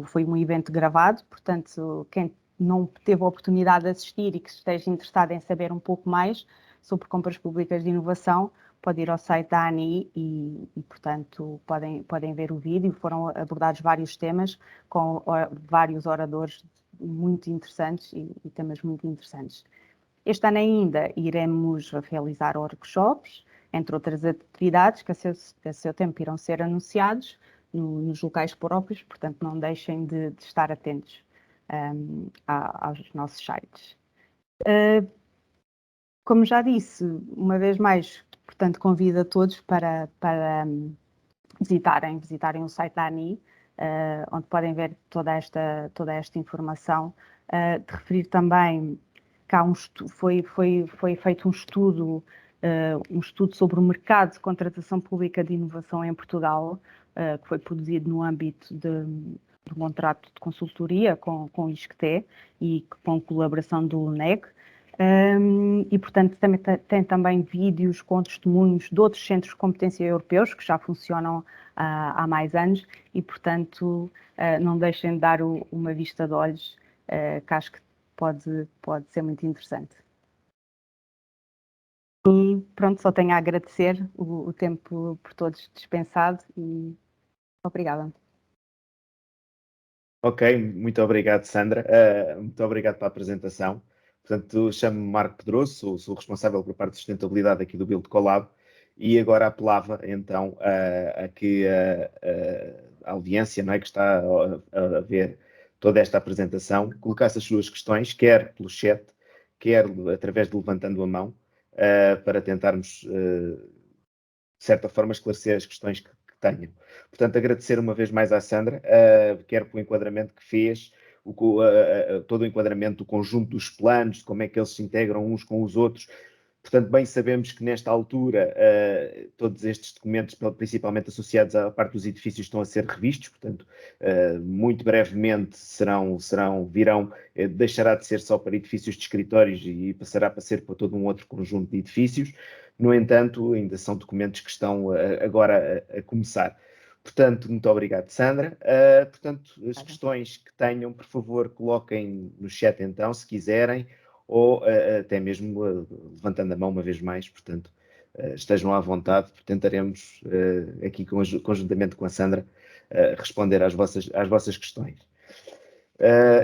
foi um evento gravado, portanto, quem não teve a oportunidade de assistir e que esteja interessado em saber um pouco mais sobre compras públicas de inovação, pode ir ao site da ANI e portanto, podem ver o vídeo. Foram abordados vários temas com vários oradores muito interessantes e temas muito interessantes. Este ano ainda iremos realizar workshops, entre outras atividades que a seu tempo irão ser anunciados, nos locais próprios, portanto não deixem de estar atentos aos nossos sites. Como já disse, uma vez mais, portanto, convido a todos para visitarem o site da ANI, onde podem ver toda esta informação. De referir também que foi feito um estudo sobre o mercado de contratação pública de inovação em Portugal, que foi produzido no âmbito de um contrato de consultoria com o ISCTE e com colaboração do LUNEG. E, portanto, tem também vídeos com testemunhos de outros centros de competência europeus que já funcionam há mais anos e, portanto, não deixem de dar uma vista de olhos, que acho que pode ser muito interessante. E pronto, só tenho a agradecer o tempo por todos dispensado e obrigada. Ok, muito obrigado, Sandra. Muito obrigado pela apresentação. Portanto, chamo-me Marco Pedroso, sou responsável pela parte de sustentabilidade aqui do Build Collab e agora apelava então aqui a audiência, não é, que está a ver toda esta apresentação, colocasse as suas questões, quer pelo chat, quer através de levantando a mão, para tentarmos, de certa forma, esclarecer as questões que tenham. Portanto, agradecer uma vez mais à Sandra, quer pelo enquadramento que fez, todo o enquadramento do conjunto dos planos, de como é que eles se integram uns com os outros. Portanto, bem sabemos que nesta altura todos estes documentos, principalmente associados à parte dos edifícios, estão a ser revistos, portanto, muito brevemente deixará de ser só para edifícios de escritórios e passará para ser para todo um outro conjunto de edifícios. No entanto, ainda são documentos que estão agora a começar. Portanto, muito obrigado, Sandra. Portanto, as questões que tenham, por favor, coloquem no chat então, se quiserem, ou até mesmo levantando a mão uma vez mais, portanto, estejam à vontade, tentaremos aqui conjuntamente com a Sandra responder às vossas questões.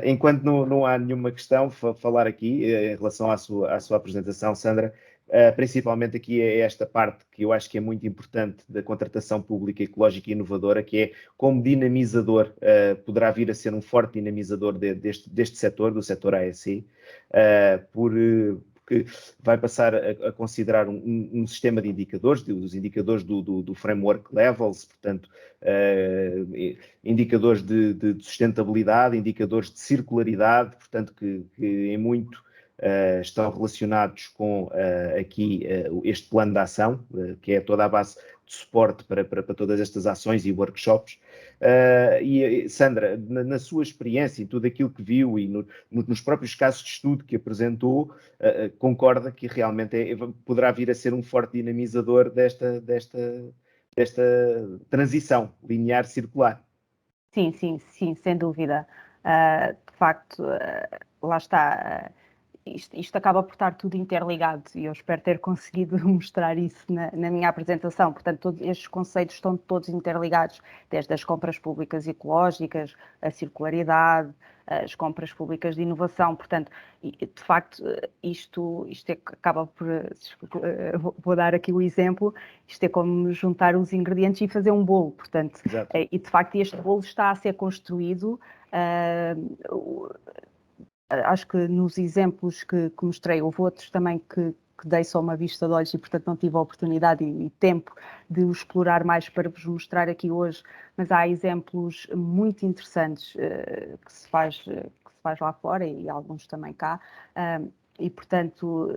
Enquanto não há nenhuma questão, falar aqui em relação à sua apresentação, Sandra, principalmente aqui é esta parte que eu acho que é muito importante da contratação pública ecológica e inovadora, que é como dinamizador, poderá vir a ser um forte dinamizador deste setor, do setor AEC, porque vai passar a considerar um sistema de indicadores, os indicadores do framework levels, portanto, indicadores de sustentabilidade, indicadores de circularidade, portanto, que em muito estão relacionados com este plano de ação, que é toda a base de suporte para todas estas ações e workshops. E Sandra, na sua experiência, em tudo aquilo que viu e nos próprios casos de estudo que apresentou, concorda que realmente poderá vir a ser um forte dinamizador desta transição linear circular? Sim, sem dúvida. De facto, lá está. Isto acaba por estar tudo interligado e eu espero ter conseguido mostrar isso na minha apresentação. Portanto, todos estes conceitos estão todos interligados, desde as compras públicas ecológicas, a circularidade, as compras públicas de inovação. Portanto, de facto, isto acaba por... Vou dar aqui o exemplo. Isto é como juntar os ingredientes e fazer um bolo. Portanto, e de facto este bolo está a ser construído... Acho que nos exemplos que mostrei, houve outros também que dei só uma vista de olhos e, portanto, não tive a oportunidade e tempo de o explorar mais para vos mostrar aqui hoje, mas há exemplos muito interessantes que se faz lá fora e alguns também cá, e, portanto,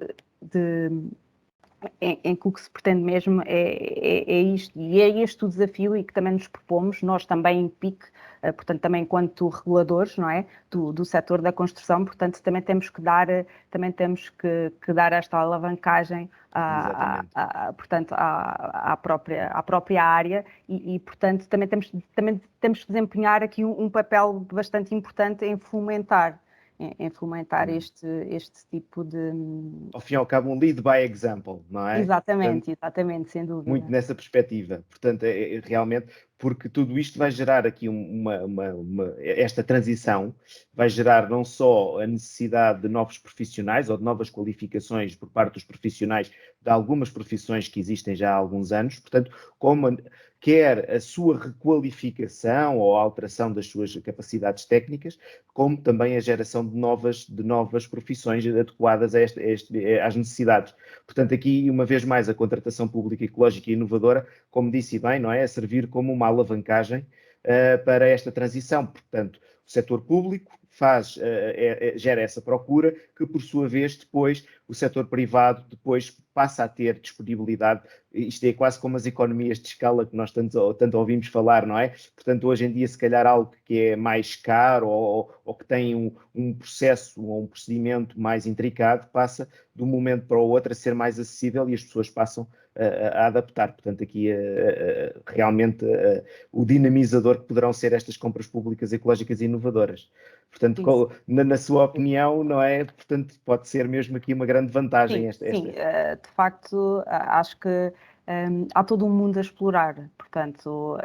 em que o que se pretende mesmo é isto, e é este o desafio e que também nos propomos, nós também em PIC, portanto também enquanto reguladores, não é, do setor da construção, portanto também temos que dar esta alavancagem portanto, à própria área e portanto também temos que desempenhar aqui um papel bastante importante em fomentar este tipo de... Ao fim e ao cabo, um lead by example, não é? Exatamente, sem dúvida. Muito nessa perspectiva. Portanto, realmente, porque tudo isto vai gerar aqui esta transição, vai gerar não só a necessidade de novos profissionais ou de novas qualificações por parte dos profissionais de algumas profissões que existem já há alguns anos, portanto, como quer a sua requalificação ou a alteração das suas capacidades técnicas, como também a geração de novas profissões adequadas às necessidades. Portanto, aqui, uma vez mais, a contratação pública ecológica e inovadora, como disse bem, não é? A servir como uma alavancagem para esta transição. Portanto, o setor público gera essa procura, que por sua vez depois o setor privado depois passa a ter disponibilidade. Isto é quase como as economias de escala que nós tanto ouvimos falar, não é? Portanto, hoje em dia, se calhar algo que é mais caro ou que tem um processo ou um procedimento mais intricado, passa de um momento para o outro a ser mais acessível e as pessoas passam a adaptar. Portanto, aqui realmente o dinamizador que poderão ser estas compras públicas ecológicas e inovadoras. Portanto, na sua opinião, não é? Portanto, pode ser mesmo aqui uma grande vantagem. Sim, de facto, acho que há todo um mundo a explorar, portanto,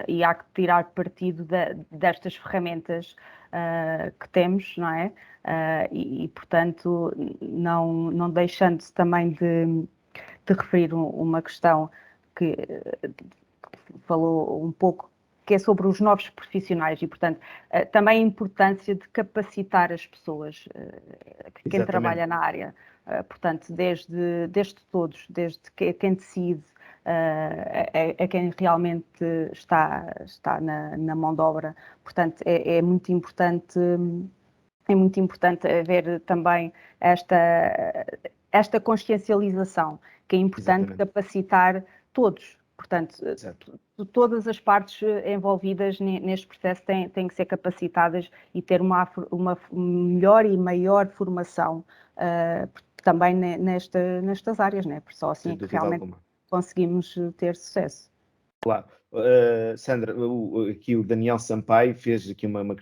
e há que tirar partido destas ferramentas que temos, não é? Portanto, não deixando-se também de referir uma questão que falou um pouco, que é sobre os novos profissionais e, portanto, também a importância de capacitar as pessoas, quem trabalha na área. Portanto, desde todos, desde quem decide, a quem realmente está na mão de obra. Portanto, é muito importante haver também esta consciencialização, que é importante capacitar todos. Portanto, todas as partes envolvidas neste processo têm que ser capacitadas e ter uma melhor e maior formação também nestas áreas, né? Porque só assim é que realmente conseguimos ter sucesso. Claro. Sandra, aqui o Daniel Sampaio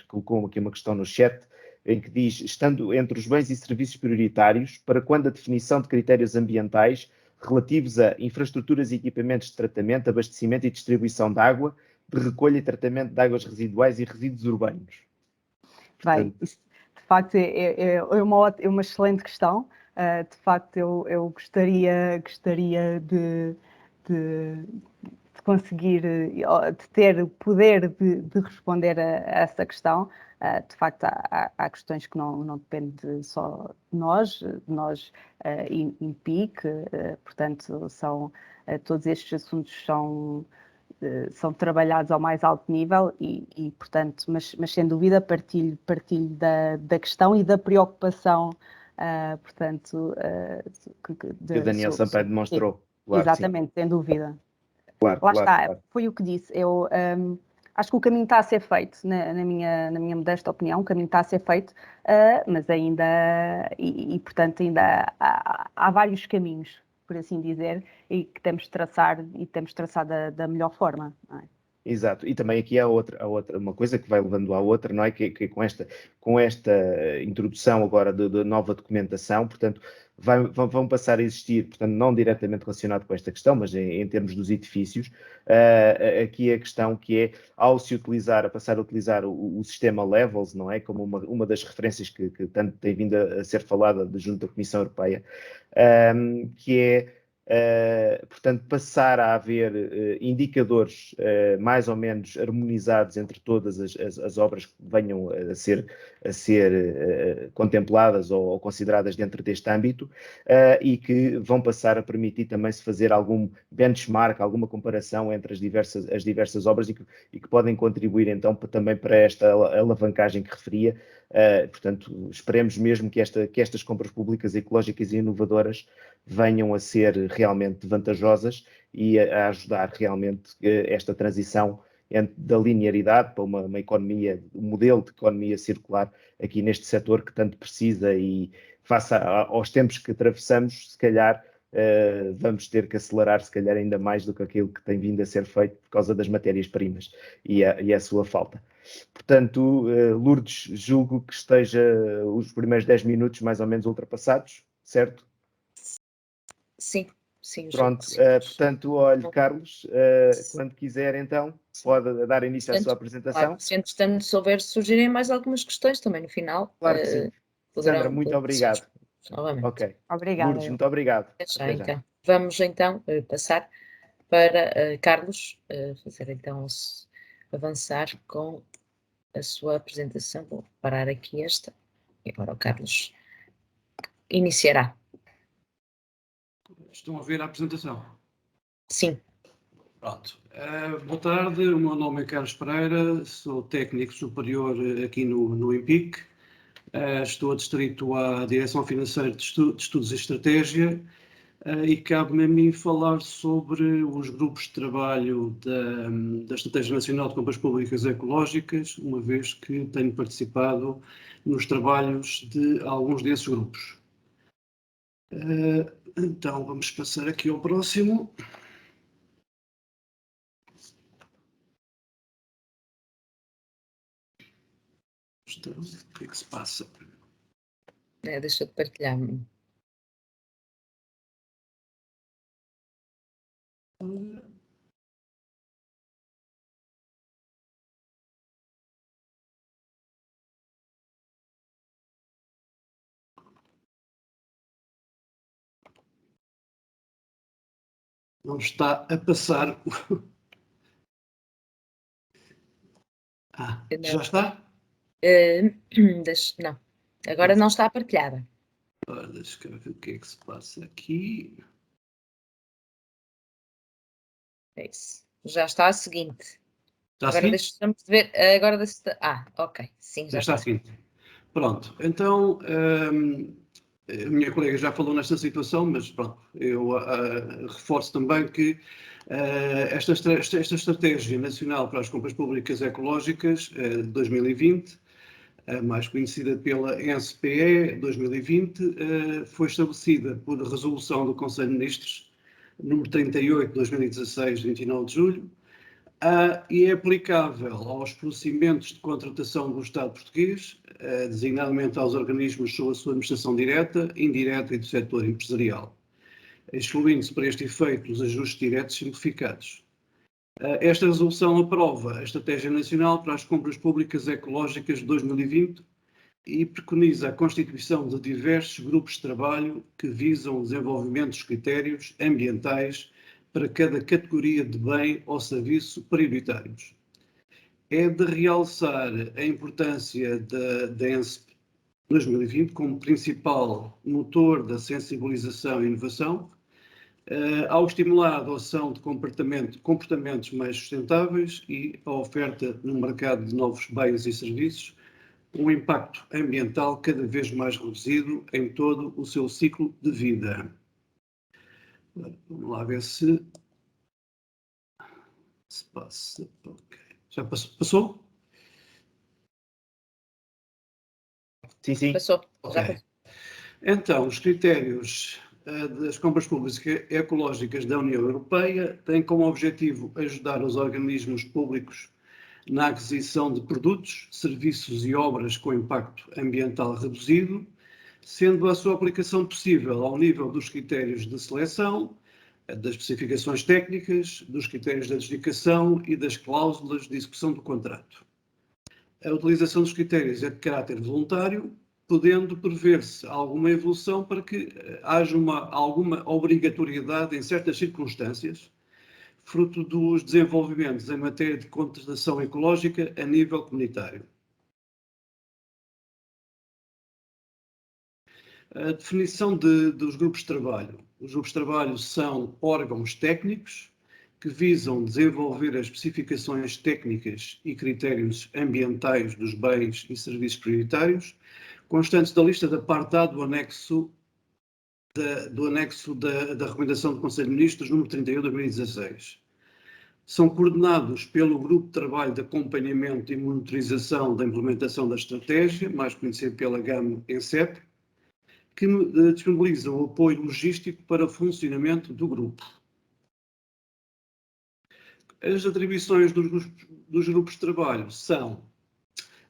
colocou aqui uma questão no chat, em que diz, estando entre os bens e serviços prioritários, para quando a definição de critérios ambientais relativos a infraestruturas e equipamentos de tratamento, abastecimento e distribuição de água, de recolha e tratamento de águas residuais e resíduos urbanos? Bem, isso, de facto, é uma excelente questão. De facto, eu gostaria de conseguir, de ter o poder de responder a essa questão. De facto, há questões que não dependem só de nós INPIC, portanto, todos estes assuntos são trabalhados ao mais alto nível portanto, mas sem dúvida partilho da questão e da preocupação, portanto, que o Daniel Sampaio demonstrou. Claro, exatamente, sem dúvida. Claro, lá está, foi o que disse. Eu acho que o caminho está a ser feito, na minha modesta opinião, o caminho está a ser feito, mas ainda, portanto, ainda há vários caminhos, por assim dizer, e que temos de traçar da melhor forma. Não é? Exato, e também aqui há uma coisa que vai levando à outra, não é? Que com esta introdução agora de nova documentação, portanto, vão passar a existir, portanto, não diretamente relacionado com esta questão, mas em termos dos edifícios, aqui a questão que é, ao se passar a utilizar o sistema Levels, não é? Como uma das referências que tanto tem vindo a ser falada junto da Comissão Europeia, que é, portanto, passar a haver indicadores mais ou menos harmonizados entre todas as obras que venham a ser contempladas ou consideradas dentro deste âmbito, e que vão passar a permitir também se fazer algum benchmark, alguma comparação entre as diversas obras e que podem contribuir então também para esta alavancagem que referia. Portanto, esperemos mesmo que estas compras públicas ecológicas e inovadoras venham a ser realmente vantajosas e a ajudar realmente esta transição da linearidade para uma economia, um modelo de economia circular aqui neste setor que tanto precisa, e face aos tempos que atravessamos, se calhar vamos ter que acelerar se calhar ainda mais do que aquilo que tem vindo a ser feito por causa das matérias-primas e a sua falta. Portanto, Lourdes, julgo que esteja os primeiros 10 minutos mais ou menos ultrapassados, certo? Sim, sim. Pronto, portanto, olha, Carlos, quando quiser, então, pode dar início à sua apresentação. Claro, se entretanto surgirem mais algumas questões também no final. Claro que sim. Sandra, muito obrigado. Novamente. Ok. Obrigada. Lourdes, muito obrigado. Até já, então. Vamos então passar para Carlos, fazer então avançar com a sua apresentação. Vou parar aqui esta e agora o Carlos iniciará. Estão a ver a apresentação? Sim. Pronto. Boa tarde, o meu nome é Carlos Pereira, sou técnico superior aqui no IMPIC. Estou adscrito à Direção Financeira de Estudos e Estratégia e cabe-me a mim falar sobre os grupos de trabalho da Estratégia Nacional de Compras Públicas Ecológicas, uma vez que tenho participado nos trabalhos de alguns desses grupos. Então, vamos passar aqui ao próximo. Então, o que é que se passa? Deixa eu partilhar. Não está a passar. Já está? Não, agora não está partilhada. Agora, deixa eu ver o que é que se passa aqui. É isso. Já está a seguinte. Está Agora deixa-me ver. Agora ok. Sim, já está a seguinte. Pronto, então a minha colega já falou nesta situação, mas pronto, eu reforço também que esta Estratégia Nacional para as Compras Públicas Ecológicas de 2020, mais conhecida pela NCPE 2020, foi estabelecida por resolução do Conselho de Ministros, número 38 de 2016, 29 de julho, e é aplicável aos procedimentos de contratação do Estado português, designadamente aos organismos sob a sua administração direta, indireta e do setor empresarial, excluindo-se para este efeito os ajustes diretos simplificados. Esta resolução aprova a Estratégia Nacional para as Compras Públicas Ecológicas de 2020 e preconiza a constituição de diversos grupos de trabalho que visam o desenvolvimento dos critérios ambientais para cada categoria de bem ou serviço prioritários. É de realçar a importância da ENSP 2020 como principal motor da sensibilização e inovação, ao estimular a adoção de comportamentos mais sustentáveis e a oferta no mercado de novos bens e serviços, um impacto ambiental cada vez mais reduzido em todo o seu ciclo de vida. Vamos lá ver se passa. Okay. Já passou? Sim, sim. Passou. Okay. Já passou. Então, os critérios das compras públicas ecológicas da União Europeia têm como objetivo ajudar os organismos públicos na aquisição de produtos, serviços e obras com impacto ambiental reduzido, sendo a sua aplicação possível ao nível dos critérios de seleção, das especificações técnicas, dos critérios de adjudicação e das cláusulas de execução do contrato. A utilização dos critérios é de caráter voluntário, podendo prever-se alguma evolução para que haja alguma obrigatoriedade em certas circunstâncias, fruto dos desenvolvimentos em matéria de contratação ecológica a nível comunitário. A definição dos grupos de trabalho. Os grupos de trabalho são órgãos técnicos que visam desenvolver as especificações técnicas e critérios ambientais dos bens e serviços prioritários, constantes da lista da parte A do anexo da Recomendação do Conselho de Ministros, número 31 de 2016. São coordenados pelo Grupo de Trabalho de Acompanhamento e Monitorização da Implementação da Estratégia, mais conhecido pela GAM-ENCEP, que disponibiliza o apoio logístico para o funcionamento do grupo. As atribuições dos grupos de trabalho são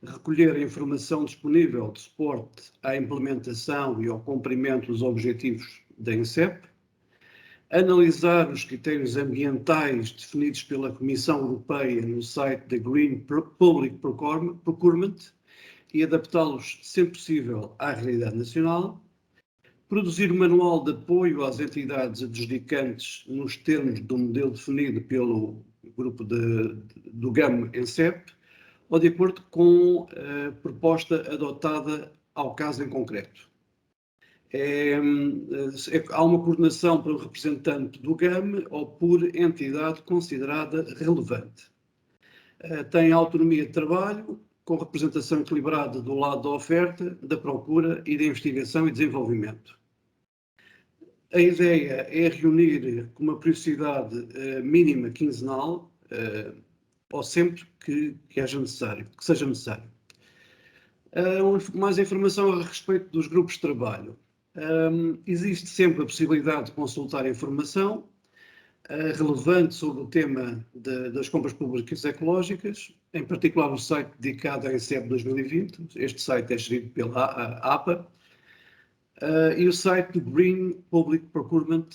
recolher a informação disponível de suporte à implementação e ao cumprimento dos objetivos da ENCEP, analisar os critérios ambientais definidos pela Comissão Europeia no site da Green Public Procurement e adaptá-los, sempre possível, à realidade nacional, produzir um manual de apoio às entidades adjudicantes nos termos do modelo definido pelo grupo do GAM-ENCEP, ou de acordo com a proposta adotada ao caso em concreto. Há uma coordenação por representante do GAM ou por entidade considerada relevante. Tem autonomia de trabalho, com representação equilibrada do lado da oferta, da procura e da investigação e desenvolvimento. A ideia é reunir com uma periodicidade mínima quinzenal, ou sempre que seja necessário. Mais informação a respeito dos grupos de trabalho. Existe sempre a possibilidade de consultar informação relevante sobre o tema das compras públicas ecológicas, em particular o site dedicado à ENCEP 2020, este site é gerido pela APA, e o site do Green Public Procurement,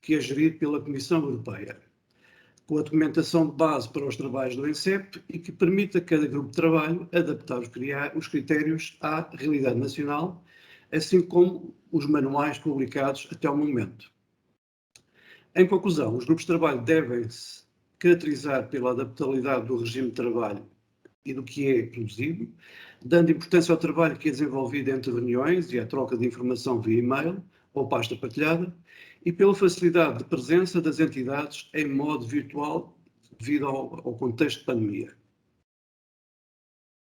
que é gerido pela Comissão Europeia, com a documentação de base para os trabalhos do ENCEP e que permite a cada grupo de trabalho adaptar os critérios à realidade nacional, assim como os manuais publicados até ao momento. Em conclusão, os grupos de trabalho devem-se caracterizar pela adaptabilidade do regime de trabalho e do que é produzido, dando importância ao trabalho que é desenvolvido entre reuniões e à troca de informação via e-mail ou pasta partilhada, e pela facilidade de presença das entidades em modo virtual devido ao contexto de pandemia.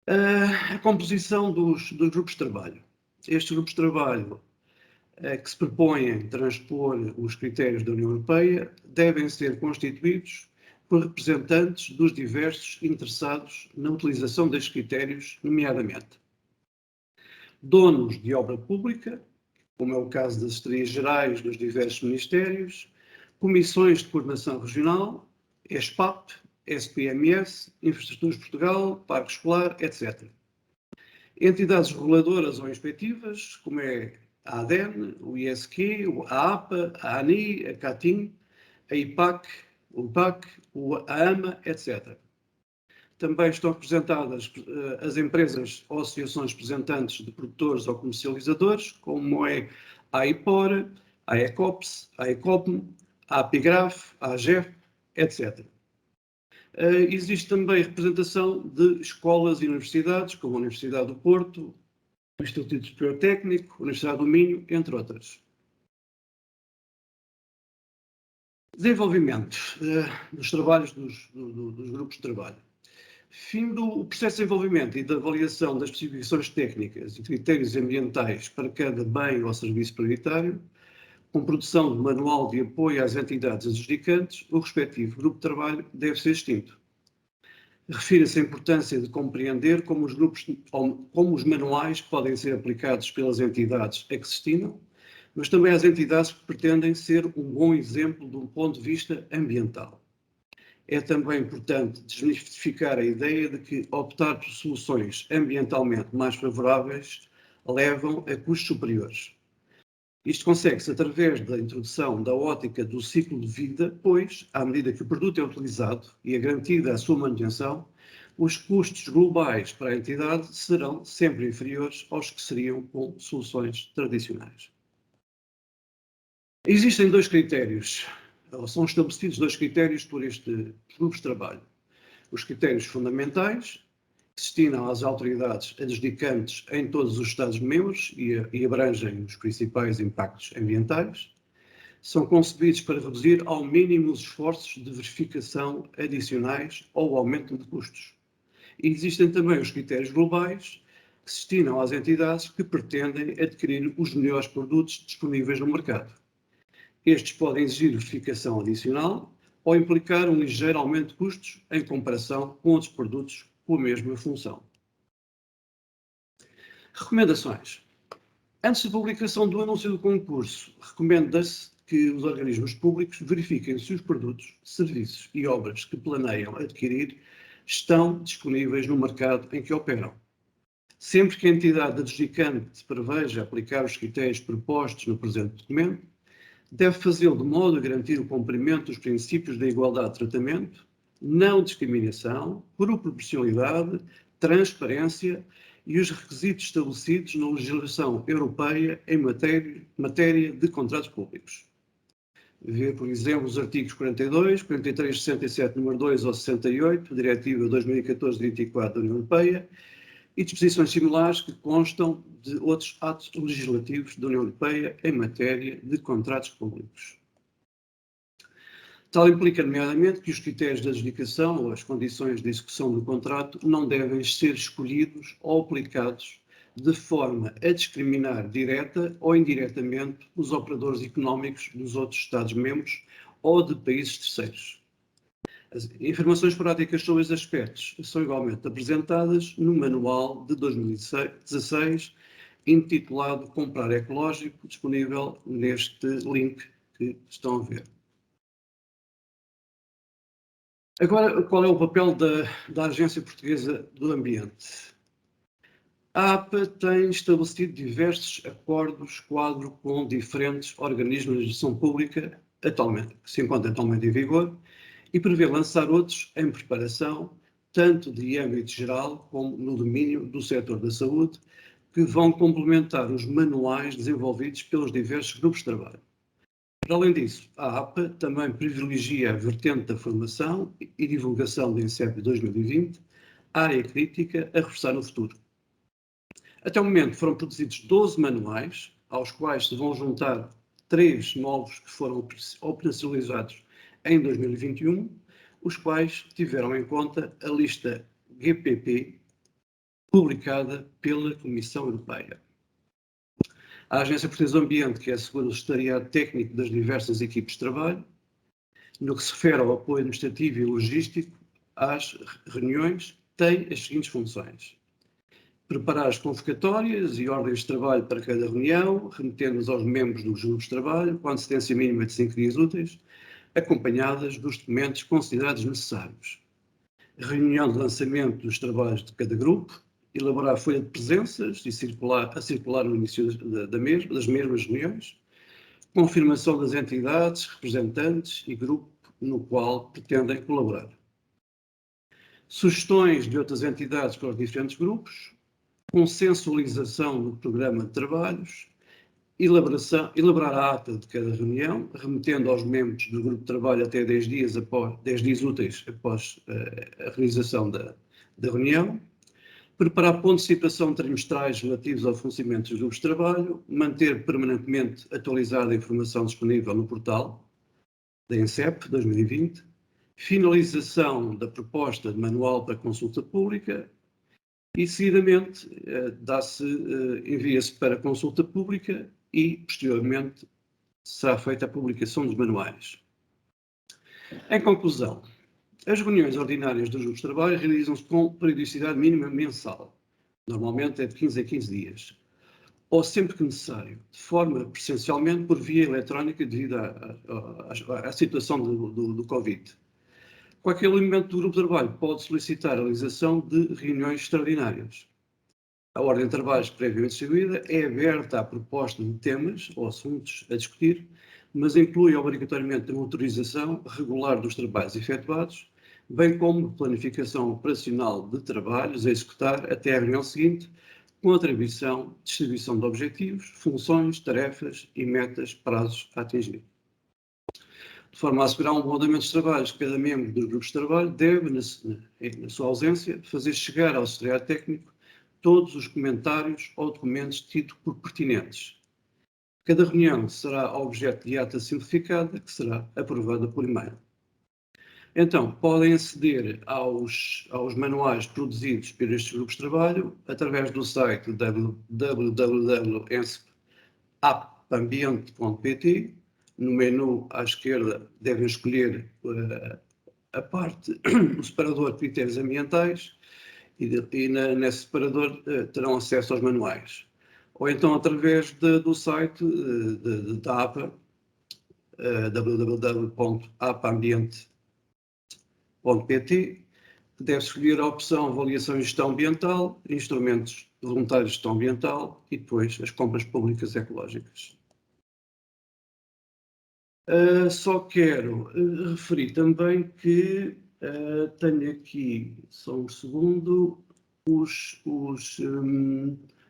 A composição dos grupos de trabalho. Estes grupos de trabalho que se propõem transpor os critérios da União Europeia devem ser constituídos por representantes dos diversos interessados na utilização destes critérios, nomeadamente donos de obra pública, como é o caso das secretarias gerais dos diversos ministérios, comissões de coordenação regional, ESPAP, SPMS, Infraestruturas de Portugal, Parque Escolar, etc. Entidades reguladoras ou inspectivas, como é a ADEN, o ISQ, a APA, a ANI, a CATIM, a IPAC, o IPAC, a AMA, etc. Também estão representadas as empresas ou associações representantes de produtores ou comercializadores, como é a IPOR, a ECOPS, a ECOPM, a APIGRAF, a AGEF, etc. Existe também representação de escolas e universidades, como a Universidade do Porto, o Instituto Superior Técnico, a Universidade do Minho, entre outras. Desenvolvimento dos trabalhos dos grupos de trabalho. Findo o processo de desenvolvimento e de avaliação das especificações técnicas e critérios ambientais para cada bem ou serviço prioritário, com produção de manual de apoio às entidades adjudicantes, o respectivo grupo de trabalho deve ser extinto. Refira-se a importância de compreender como os manuais podem ser aplicados pelas entidades a que se destinam, mas também às entidades que pretendem ser um bom exemplo de um ponto de vista ambiental. É também importante desmistificar a ideia de que optar por soluções ambientalmente mais favoráveis levam a custos superiores. Isto consegue-se através da introdução da ótica do ciclo de vida, pois, à medida que o produto é utilizado e é garantida a sua manutenção, os custos globais para a entidade serão sempre inferiores aos que seriam com soluções tradicionais. Existem dois critérios, ou são estabelecidos dois critérios por este grupo de trabalho. Os critérios fundamentais, que se destinam às autoridades adjudicantes em todos os Estados-membros e abrangem os principais impactos ambientais, são concebidos para reduzir ao mínimo os esforços de verificação adicionais ou aumento de custos. E existem também os critérios globais, que se destinam às entidades que pretendem adquirir os melhores produtos disponíveis no mercado. Estes podem exigir verificação adicional ou implicar um ligeiro aumento de custos em comparação com outros produtos com a mesma função. Recomendações. Antes da publicação do anúncio do concurso, recomenda-se que os organismos públicos verifiquem se os produtos, serviços e obras que planeiam adquirir estão disponíveis no mercado em que operam. Sempre que a entidade adjudicante preveja aplicar os critérios propostos no presente documento, deve fazê-lo de modo a garantir o cumprimento dos princípios da igualdade de tratamento, não discriminação, proporcionalidade, transparência e os requisitos estabelecidos na legislação europeia em matéria de contratos públicos. Vê, por exemplo, os artigos 42, 43, 67, número 2 ou 68, Diretiva 2014-24 da União Europeia, e disposições similares que constam de outros atos legislativos da União Europeia em matéria de contratos públicos. Tal implica, nomeadamente, que os critérios de adjudicação ou as condições de execução do contrato não devem ser escolhidos ou aplicados de forma a discriminar direta ou indiretamente os operadores económicos dos outros Estados-membros ou de países terceiros. As informações práticas sobre estes aspectos são igualmente apresentadas no Manual de 2016, intitulado Comprar Ecológico, disponível neste link que estão a ver. Agora, qual é o papel da Agência Portuguesa do Ambiente? A APA tem estabelecido diversos acordos-quadro com diferentes organismos de gestão pública que se encontram atualmente em vigor e prevê lançar outros em preparação, tanto de âmbito geral como no domínio do setor da saúde, que vão complementar os manuais desenvolvidos pelos diversos grupos de trabalho. Para além disso, a APA também privilegia a vertente da formação e divulgação da INCEP 2020, área crítica a reforçar no futuro. Até o momento foram produzidos 12 manuais, aos quais se vão juntar 3 novos que foram operacionalizados em 2021, os quais tiveram em conta a lista GPP publicada pela Comissão Europeia. A Agência Portuguesa do Ambiente, que assegura o secretariado técnico das diversas equipes de trabalho, no que se refere ao apoio administrativo e logístico às reuniões, tem as seguintes funções: preparar as convocatórias e ordens de trabalho para cada reunião, remetendo-as aos membros dos grupos de trabalho, com antecedência mínima de 5 dias úteis, acompanhadas dos documentos considerados necessários. Reunião de lançamento dos trabalhos de cada grupo, elaborar a folha de presenças e circular no início das mesmas reuniões, confirmação das entidades, representantes e grupo no qual pretendem colaborar. Sugestões de outras entidades para os diferentes grupos, consensualização do programa de trabalhos, elaborar a ata de cada reunião, remetendo aos membros do grupo de trabalho até 10 dias úteis após a realização da reunião, preparar pontos de situação trimestrais relativos ao funcionamento dos grupos de trabalho, manter permanentemente atualizada a informação disponível no portal da INCEP 2020, finalização da proposta de manual para consulta pública e, seguidamente, envia-se para consulta pública e, posteriormente, será feita a publicação dos manuais. Em conclusão, as reuniões ordinárias dos grupos de trabalho realizam-se com periodicidade mínima mensal, normalmente é de 15 a 15 dias, ou sempre que necessário, de forma presencialmente por via eletrónica devido à situação do Covid. Qualquer elemento do grupo de trabalho pode solicitar a realização de reuniões extraordinárias. A ordem de trabalhos previamente distribuída é aberta à proposta de temas ou assuntos a discutir, mas inclui obrigatoriamente uma autorização regular dos trabalhos efetuados, bem como planificação operacional de trabalhos a executar até a reunião seguinte, com atribuição, distribuição de objetivos, funções, tarefas e metas, prazos a atingir. De forma a assegurar um bom andamento dos trabalhos, cada membro dos grupos de trabalho deve, na sua ausência, fazer chegar ao secretariado técnico todos os comentários ou documentos tidos por pertinentes. Cada reunião será objeto de ata simplificada, que será aprovada por e-mail. Então, podem aceder aos manuais produzidos por estes grupos de trabalho através do site www.apambiente.pt. No menu à esquerda devem escolher a parte, o separador de critérios ambientais e nesse separador terão acesso aos manuais. Ou então através do site da APA, www.apambiente.pt, que deve escolher a opção Avaliação e Gestão Ambiental, Instrumentos Voluntários de Gestão Ambiental e depois as compras públicas ecológicas. Só quero referir também que tenho aqui, só um segundo, os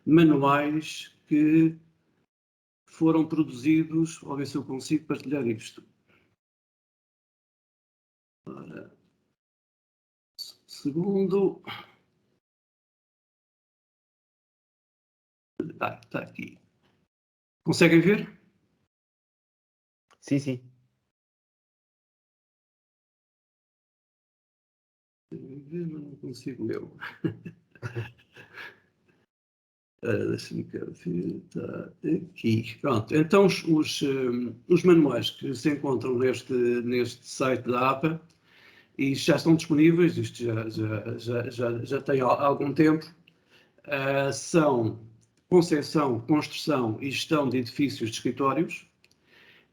manuais que foram produzidos. Vou ver se eu consigo partilhar isto. Ora, segundo. Está aqui. Conseguem ver? Sim, sim. Mas não consigo eu. Deixa-me ver, está aqui. Pronto, então os manuais que se encontram neste site da APA e já estão disponíveis, isto já tem algum tempo, são concepção, construção e gestão de edifícios de escritórios,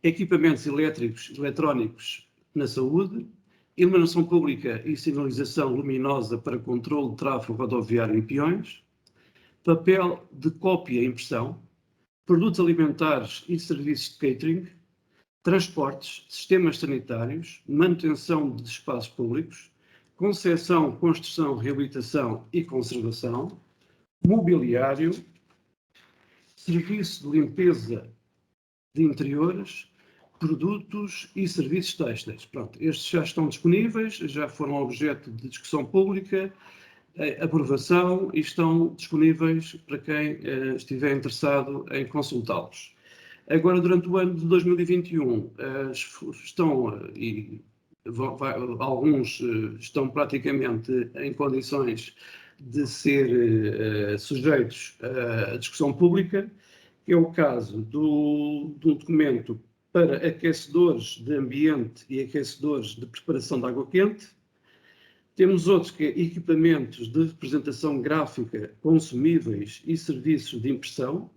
equipamentos elétricos e eletrónicos na saúde, iluminação pública e sinalização luminosa para controle de tráfego rodoviário e peões, papel de cópia e impressão, produtos alimentares e serviços de catering, transportes, sistemas sanitários, manutenção de espaços públicos, concepção, construção, reabilitação e conservação, mobiliário, serviço de limpeza de interiores, produtos e serviços têxteis. Pronto, estes já estão disponíveis, já foram objeto de discussão pública, aprovação e estão disponíveis para quem estiver interessado em consultá-los. Agora, durante o ano de 2021, estão, e alguns estão praticamente em condições de ser sujeitos à discussão pública, que é o caso do documento para aquecedores de ambiente e aquecedores de preparação de água quente. Temos outros que é equipamentos de representação gráfica, consumíveis e serviços de impressão.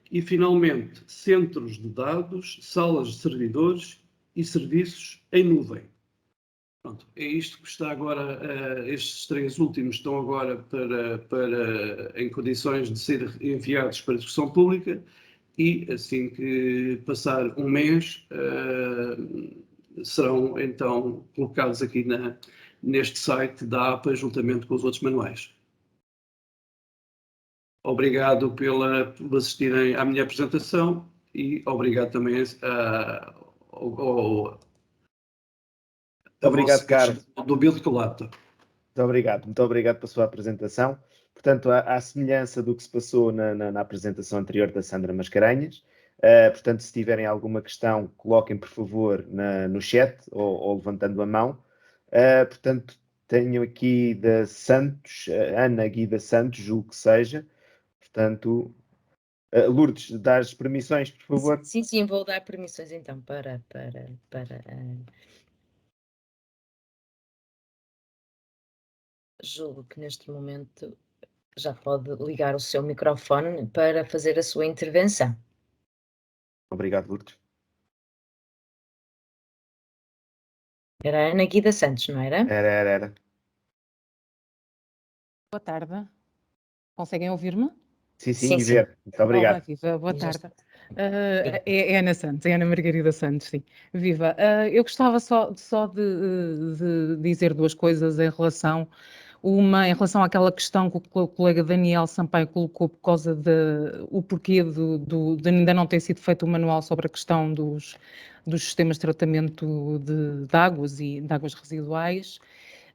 E, finalmente, centros de dados, salas de servidores e serviços em nuvem. Pronto, é isto que está agora, estes três últimos estão agora em condições de ser enviados para discussão pública e, assim que passar um mês, serão então colocados aqui neste site da APA, juntamente com os outros manuais. Obrigado por assistirem à minha apresentação e obrigado também Obrigado, Carlos. Do Build Colapta. Muito obrigado pela sua apresentação. Portanto, à semelhança do que se passou na apresentação anterior da Sandra Mascarenhas, portanto, se tiverem alguma questão, coloquem, por favor, no chat ou levantando a mão. Portanto, tenho aqui da Santos, Ana Guida Santos, julgo que seja. Portanto, Lourdes, dá as permissões, por favor? Sim, vou dar permissões então para julgo que neste momento já pode ligar o seu microfone para fazer a sua intervenção. Obrigado, Lourdes. Era a Ana Guida Santos, não era? Era. Boa tarde. Conseguem ouvir-me? Sim, ver. Muito obrigado. Olá, Viva, boa tarde. É Ana Santos, é Ana Margarida Santos, sim. Viva. Eu gostava só de dizer duas coisas em relação àquela questão que o colega Daniel Sampaio colocou por causa o porquê de ainda não ter sido feito o manual sobre a questão dos sistemas de tratamento de águas e de águas residuais.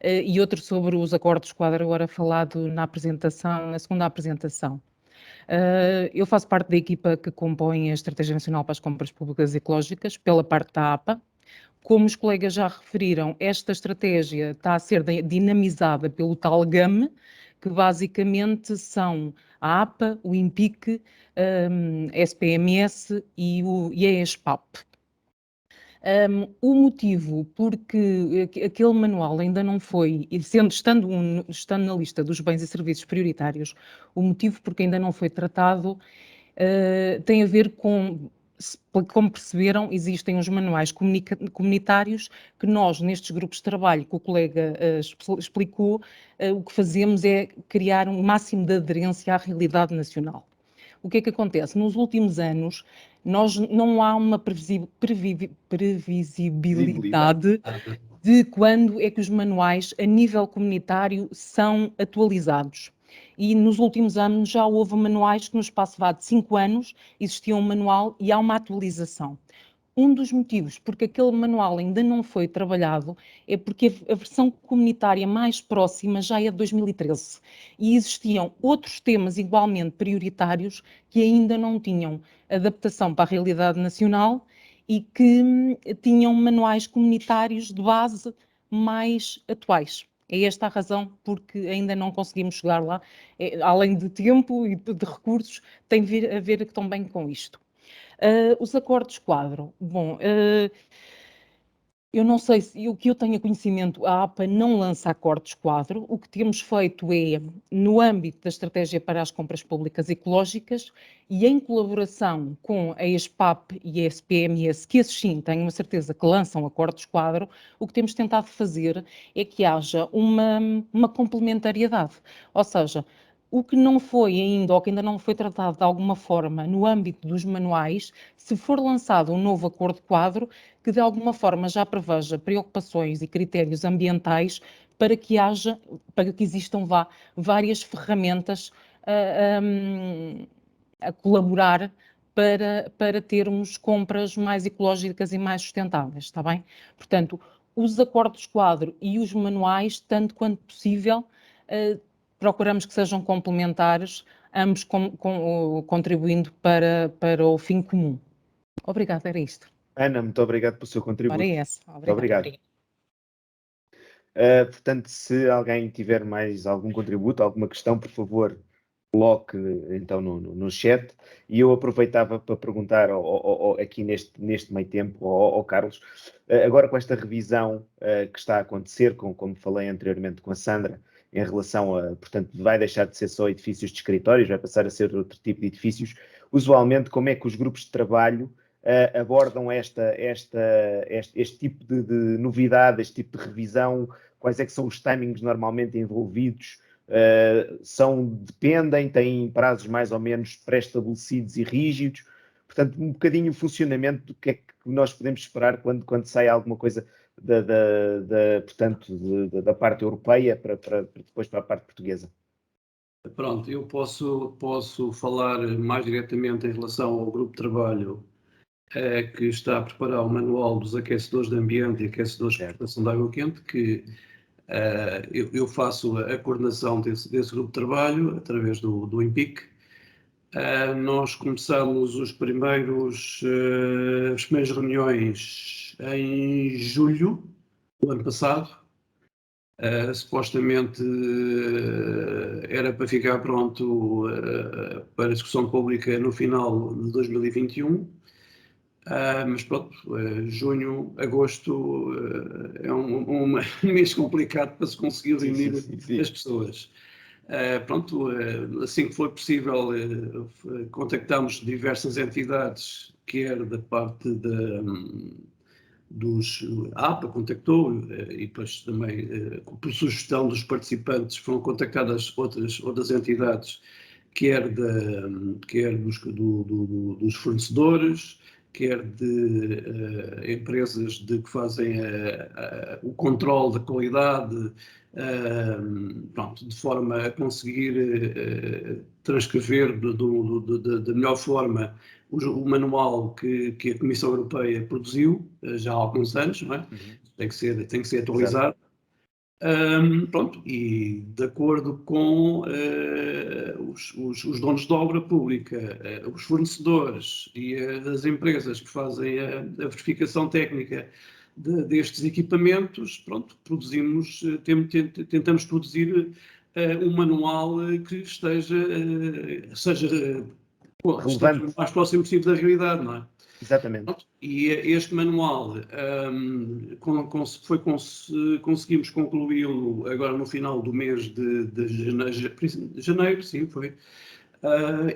E outro sobre os acordos quadro agora falado na segunda apresentação. Eu faço parte da equipa que compõe a Estratégia Nacional para as Compras Públicas Ecológicas, pela parte da APA. Como os colegas já referiram, esta estratégia está a ser dinamizada pelo tal GAM, que basicamente são a APA, o INPIC, a SPMS e a ESPAP. O motivo porque aquele manual ainda não foi, estando na lista dos bens e serviços prioritários, o motivo porque ainda não foi tratado tem a ver com, como perceberam, existem uns manuais comunitários que nós, nestes grupos de trabalho que o colega explicou, o que fazemos é criar um máximo de aderência à realidade nacional. O que é que acontece? Nos últimos anos, não há uma previsibilidade de quando é que os manuais a nível comunitário são atualizados. E nos últimos anos já houve manuais que no espaço de 5 anos existia um manual e há uma atualização. Um dos motivos porque aquele manual ainda não foi trabalhado é porque a versão comunitária mais próxima já é de 2013 e existiam outros temas igualmente prioritários que ainda não tinham adaptação para a realidade nacional e que tinham manuais comunitários de base mais atuais. É esta a razão porque ainda não conseguimos chegar lá. Além de tempo e de recursos, tem a ver também com isto. Os acordos quadro. Bom, eu não sei se o que eu tenho conhecimento, a APA não lança acordos quadro. O que temos feito é, no âmbito da estratégia para as compras públicas ecológicas e em colaboração com a ESPAP e a SPMS, que esses sim, tenho uma certeza que lançam acordos quadro, o que temos tentado fazer é que haja uma complementariedade. Ou seja, o que não foi ainda, ou que ainda não foi tratado de alguma forma no âmbito dos manuais, se for lançado um novo acordo quadro, que de alguma forma já preveja preocupações e critérios ambientais para que existam várias ferramentas a colaborar para termos compras mais ecológicas e mais sustentáveis, está bem? Portanto, os acordos quadro e os manuais, tanto quanto possível, procuramos que sejam complementares, ambos contribuindo para o fim comum. Obrigada, era isto. Ana, muito obrigado pelo seu contributo. Ora é essa. Muito obrigado. Portanto, se alguém tiver mais algum contributo, alguma questão, por favor, coloque então no chat. E eu aproveitava para perguntar aqui neste meio tempo ao Carlos, agora com esta revisão que está a acontecer, como falei anteriormente com a Sandra, em relação a, portanto, vai deixar de ser só edifícios de escritórios, vai passar a ser outro tipo de edifícios. Usualmente, como é que os grupos de trabalho abordam este tipo de novidade, este tipo de revisão? Quais é que são os timings normalmente envolvidos? Dependem, têm prazos mais ou menos pré-estabelecidos e rígidos? Portanto, um bocadinho o funcionamento do que é que nós podemos esperar quando sai alguma coisa da parte europeia depois para a parte portuguesa. Pronto, eu posso falar mais diretamente em relação ao grupo de trabalho que está a preparar o manual dos aquecedores de ambiente e aquecedores de exportação de água quente, que eu faço a coordenação desse grupo de trabalho através do IMPIC. Nós começamos as primeiras reuniões em julho do ano passado. Supostamente era para ficar pronto para discussão pública no final de 2021, mas pronto, junho, agosto é um mês complicado para se conseguir reunir as pessoas. Pronto, assim que for possível, contactamos diversas entidades, quer da parte a APA contactou e depois também, por sugestão dos participantes, foram contactadas outras entidades, quer dos fornecedores, quer de empresas que fazem o controle da qualidade, pronto, de forma a conseguir transcrever da melhor forma o manual que a Comissão Europeia produziu já há alguns anos, não é? Tem que ser atualizado. Pronto, e de acordo com os donos de obra pública, os fornecedores e as empresas que fazem a verificação técnica destes equipamentos, pronto, tentamos produzir um manual que seja o mais próximo possível da realidade, não é? Exatamente. E este manual conseguimos concluí-lo agora no final do mês de janeiro, sim, foi.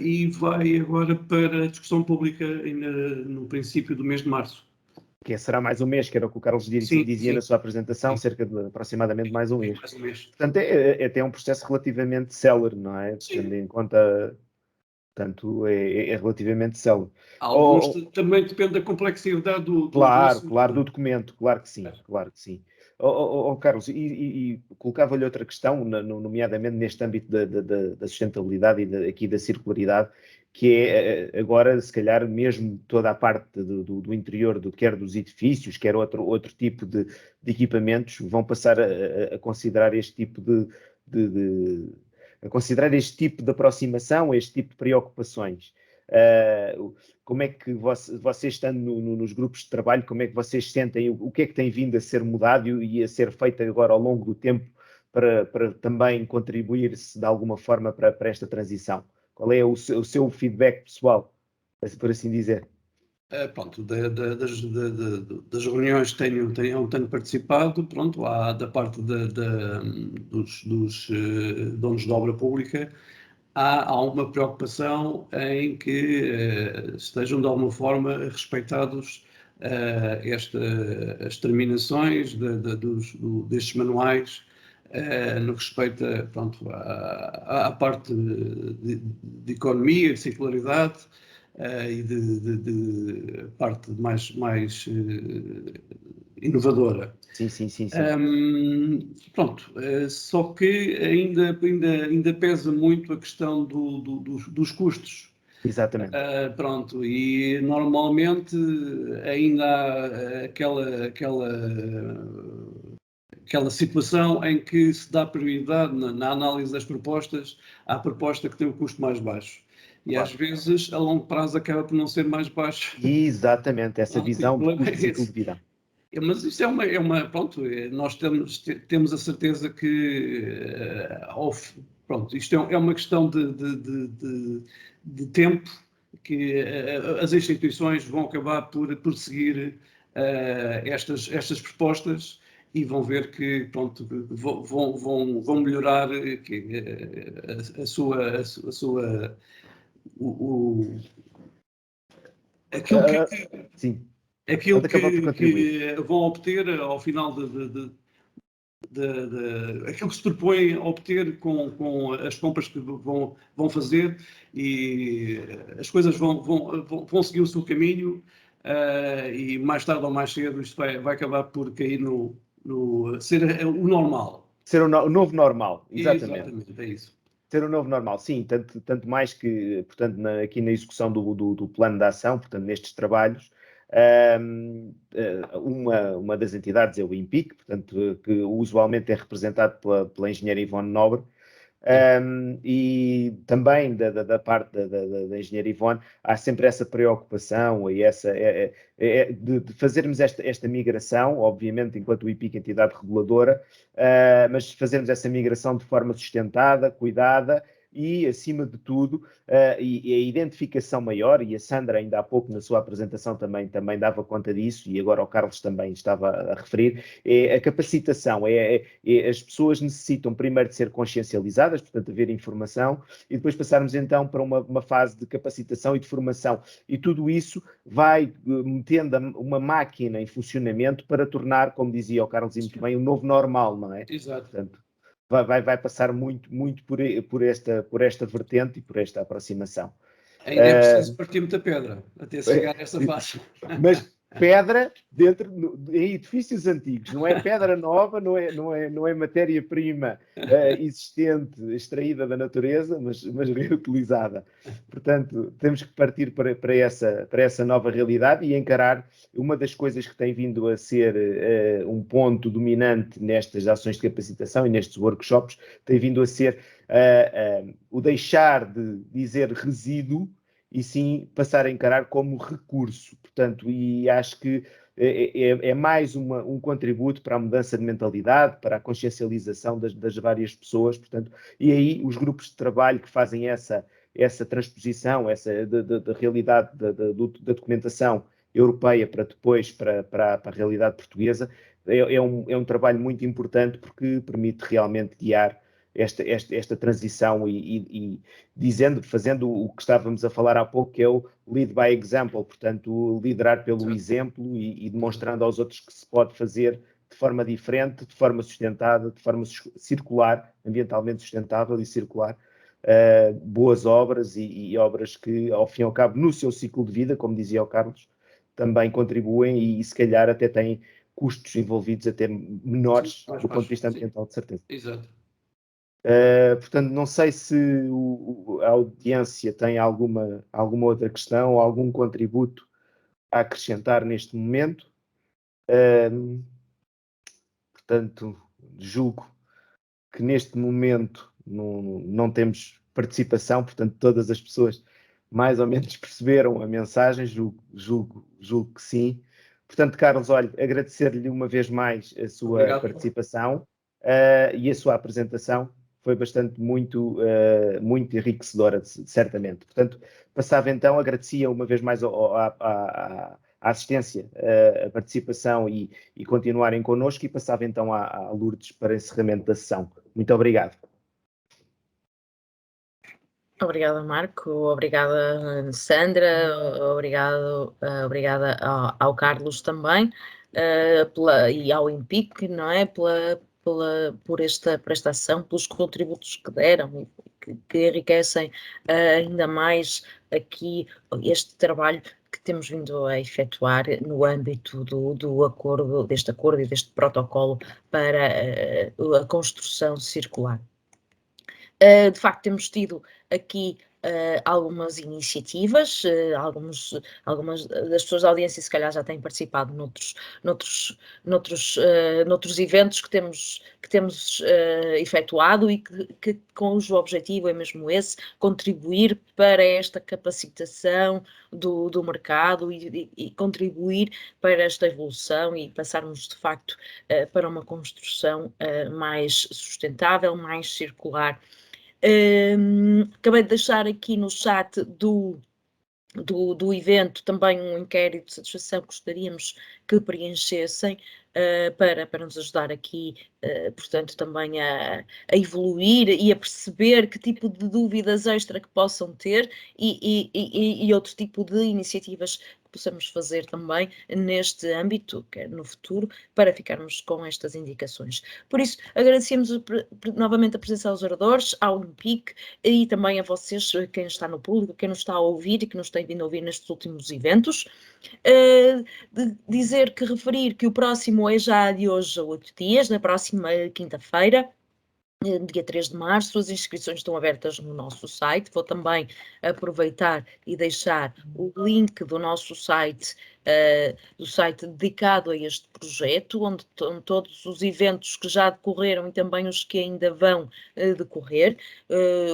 E vai agora para a discussão pública no princípio do mês de março. Que será mais um mês, que era o que o Carlos dizia na sua apresentação, cerca de aproximadamente mais um mês. Portanto, é até um processo relativamente célere, não é? Tendo em conta Portanto, é relativamente célebre. Alguns também depende da complexidade do Claro, assunto. claro, do documento, claro que sim, claro que sim. Carlos, e colocava-lhe outra questão, nomeadamente neste âmbito da sustentabilidade e aqui da circularidade, que é agora, se calhar, mesmo toda a parte do interior, quer dos edifícios, quer outro tipo de equipamentos, vão passar a considerar este tipo a considerar este tipo de aproximação, este tipo de preocupações. Como é que vocês estando nos grupos de trabalho, como é que vocês sentem, o que é que tem vindo a ser mudado e a ser feito agora ao longo do tempo para também contribuir-se de alguma forma para esta transição? Qual é o seu feedback pessoal, por assim dizer? Pronto, das reuniões que tenho participado, pronto, há da parte dos donos de obra pública, há uma preocupação em que estejam de alguma forma respeitados as terminações destes manuais no que respeita, pronto, à parte de economia, de circularidade, e de parte mais inovadora. Sim. Pronto, só que ainda pesa muito a questão dos custos. Exatamente. Pronto, e normalmente ainda há aquela situação em que se dá prioridade na análise das propostas à proposta que tem o custo mais baixo. E claro, às vezes, a longo prazo, acaba por não ser mais baixo. Exatamente, essa visão de custo de ciclo de vida. Mas isto pronto, nós temos a certeza que, pronto, isto é uma questão de tempo que as instituições vão acabar por seguir estas propostas e vão ver que, pronto, vão melhorar a sua aquilo que vão obter ao final aquilo que se propõe a obter com as compras que vão fazer, e as coisas vão seguir o seu caminho, e mais tarde ou mais cedo isto vai acabar por cair ser o normal. Ser o novo normal, exatamente. Exatamente, é isso. Ser o novo normal, sim, tanto mais que, portanto, aqui na execução do plano de ação, portanto, nestes trabalhos, uma das entidades é o IMPIC, portanto, que usualmente é representado pela engenheira Ivone Nobre, e também da parte da engenheira Ivone, há sempre essa preocupação e de fazermos esta migração, obviamente, enquanto o IPIC entidade reguladora, mas fazermos essa migração de forma sustentada, cuidada e, acima de tudo, e a identificação maior, e a Sandra ainda há pouco na sua apresentação também dava conta disso, e agora o Carlos também estava a referir, é a capacitação, as pessoas necessitam primeiro de ser consciencializadas, portanto haver informação, e depois passarmos então para uma fase de capacitação e de formação, e tudo isso vai metendo uma máquina em funcionamento para tornar, como dizia o Carlos muito bem, o novo normal, não é? Exato. Portanto, vai passar muito por esta vertente e por esta aproximação. Ainda é preciso partir muita pedra até chegar a essa fase. Mas pedra em edifícios antigos, não é pedra nova, não é matéria-prima existente, extraída da natureza, mas reutilizada. Portanto, temos que partir para essa nova realidade e encarar uma das coisas que tem vindo a ser um ponto dominante nestas ações de capacitação e nestes workshops, tem vindo a ser o deixar de dizer resíduo e sim passar a encarar como recurso. Portanto, e acho que é mais um contributo para a mudança de mentalidade, para a consciencialização das várias pessoas, portanto, e aí os grupos de trabalho que fazem essa transposição, da realidade da documentação europeia para depois para a realidade portuguesa, é um trabalho muito importante porque permite realmente guiar esta transição e fazendo o que estávamos a falar há pouco, que é o lead by example, portanto, liderar pelo exemplo e demonstrando aos outros que se pode fazer de forma diferente, de forma sustentada, de forma circular, ambientalmente sustentável e circular, boas obras e obras que, ao fim e ao cabo, no seu ciclo de vida, como dizia o Carlos, também contribuem e se calhar até têm custos envolvidos até menores do ponto de vista ambiental, de certeza. Exato. Portanto, não sei se a audiência tem alguma outra questão ou algum contributo a acrescentar neste momento. Portanto, julgo que neste momento não temos participação, portanto, todas as pessoas mais ou menos perceberam a mensagem, julgo que sim. Portanto, Carlos, olha, agradecer-lhe uma vez mais a sua participação e a sua apresentação. Foi bastante muito enriquecedora, certamente. Portanto, passava então, agradecia uma vez mais a assistência, a participação e continuarem connosco, e passava então a Lourdes para encerramento da sessão. Muito obrigado. Obrigada, Marco. Obrigada, Sandra. Obrigada ao Carlos também, e ao INPIC, não é? Por esta ação, pelos contributos que deram e que enriquecem ainda mais aqui este trabalho que temos vindo a efetuar no âmbito deste acordo e deste protocolo para a construção circular. De facto, temos tido aqui algumas iniciativas, algumas das pessoas da audiência se calhar já têm participado noutros eventos que temos efetuado e que cujo objetivo é mesmo esse, contribuir para esta capacitação do mercado e contribuir para esta evolução e passarmos de facto para uma construção mais sustentável, mais circular. Acabei de deixar aqui no chat do evento também um inquérito de satisfação que gostaríamos que preenchessem para nos ajudar aqui, portanto, também a evoluir e a perceber que tipo de dúvidas extra que possam ter e outro tipo de iniciativas que possamos fazer também neste âmbito, quer no futuro, para ficarmos com estas indicações. Por isso, agradecemos novamente a presença aos oradores, ao INPIC e também a vocês, quem está no público, quem nos está a ouvir e que nos tem vindo a ouvir nestes últimos eventos. Dizer que referir que o próximo é já de hoje a 8 dias, na próxima quinta-feira, dia 3 de março, as inscrições estão abertas no nosso site. Vou também aproveitar e deixar o link do nosso site, do site dedicado a este projeto, onde estão todos os eventos que já decorreram e também os que ainda vão decorrer,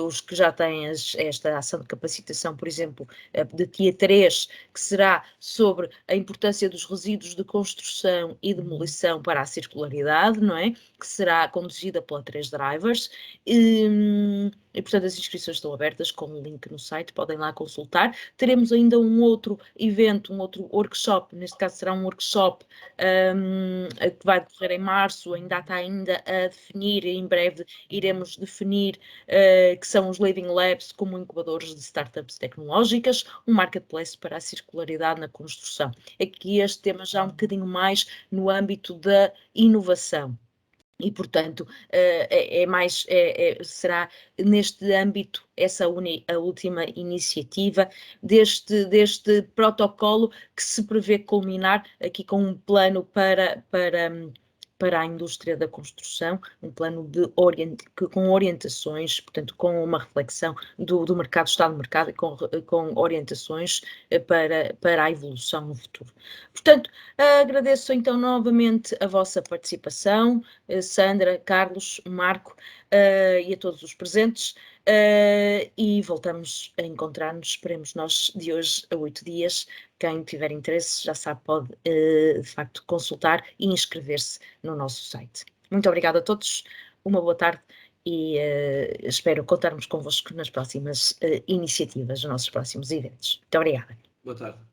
os que já têm esta ação de capacitação, por exemplo, de dia 3, que será sobre a importância dos resíduos de construção e demolição para a circularidade, não é? Que será conduzida pela 3 Drivers, e portanto as inscrições estão abertas com o link no site, podem lá consultar. Teremos ainda um outro evento, um outro workshop, neste caso será um workshop que vai decorrer em março, ainda está a definir, em breve iremos definir, que são os Living Labs como incubadores de startups tecnológicas, um marketplace para a circularidade na construção. Aqui este tema já um bocadinho mais no âmbito da inovação. E, portanto, será neste âmbito essa a última iniciativa deste protocolo que se prevê culminar aqui com um plano para a indústria da construção, um plano com orientações, portanto, com uma reflexão do mercado, estado do mercado e com orientações para a evolução no futuro. Portanto, agradeço então novamente a vossa participação, Sandra, Carlos, Marco, e a todos os presentes, e voltamos a encontrar-nos, esperemos nós, de hoje a 8 dias. Quem tiver interesse já sabe, pode de facto consultar e inscrever-se no nosso site. Muito obrigada a todos, uma boa tarde e espero contarmos convosco nas próximas iniciativas, nos nossos próximos eventos. Muito obrigada. Boa tarde.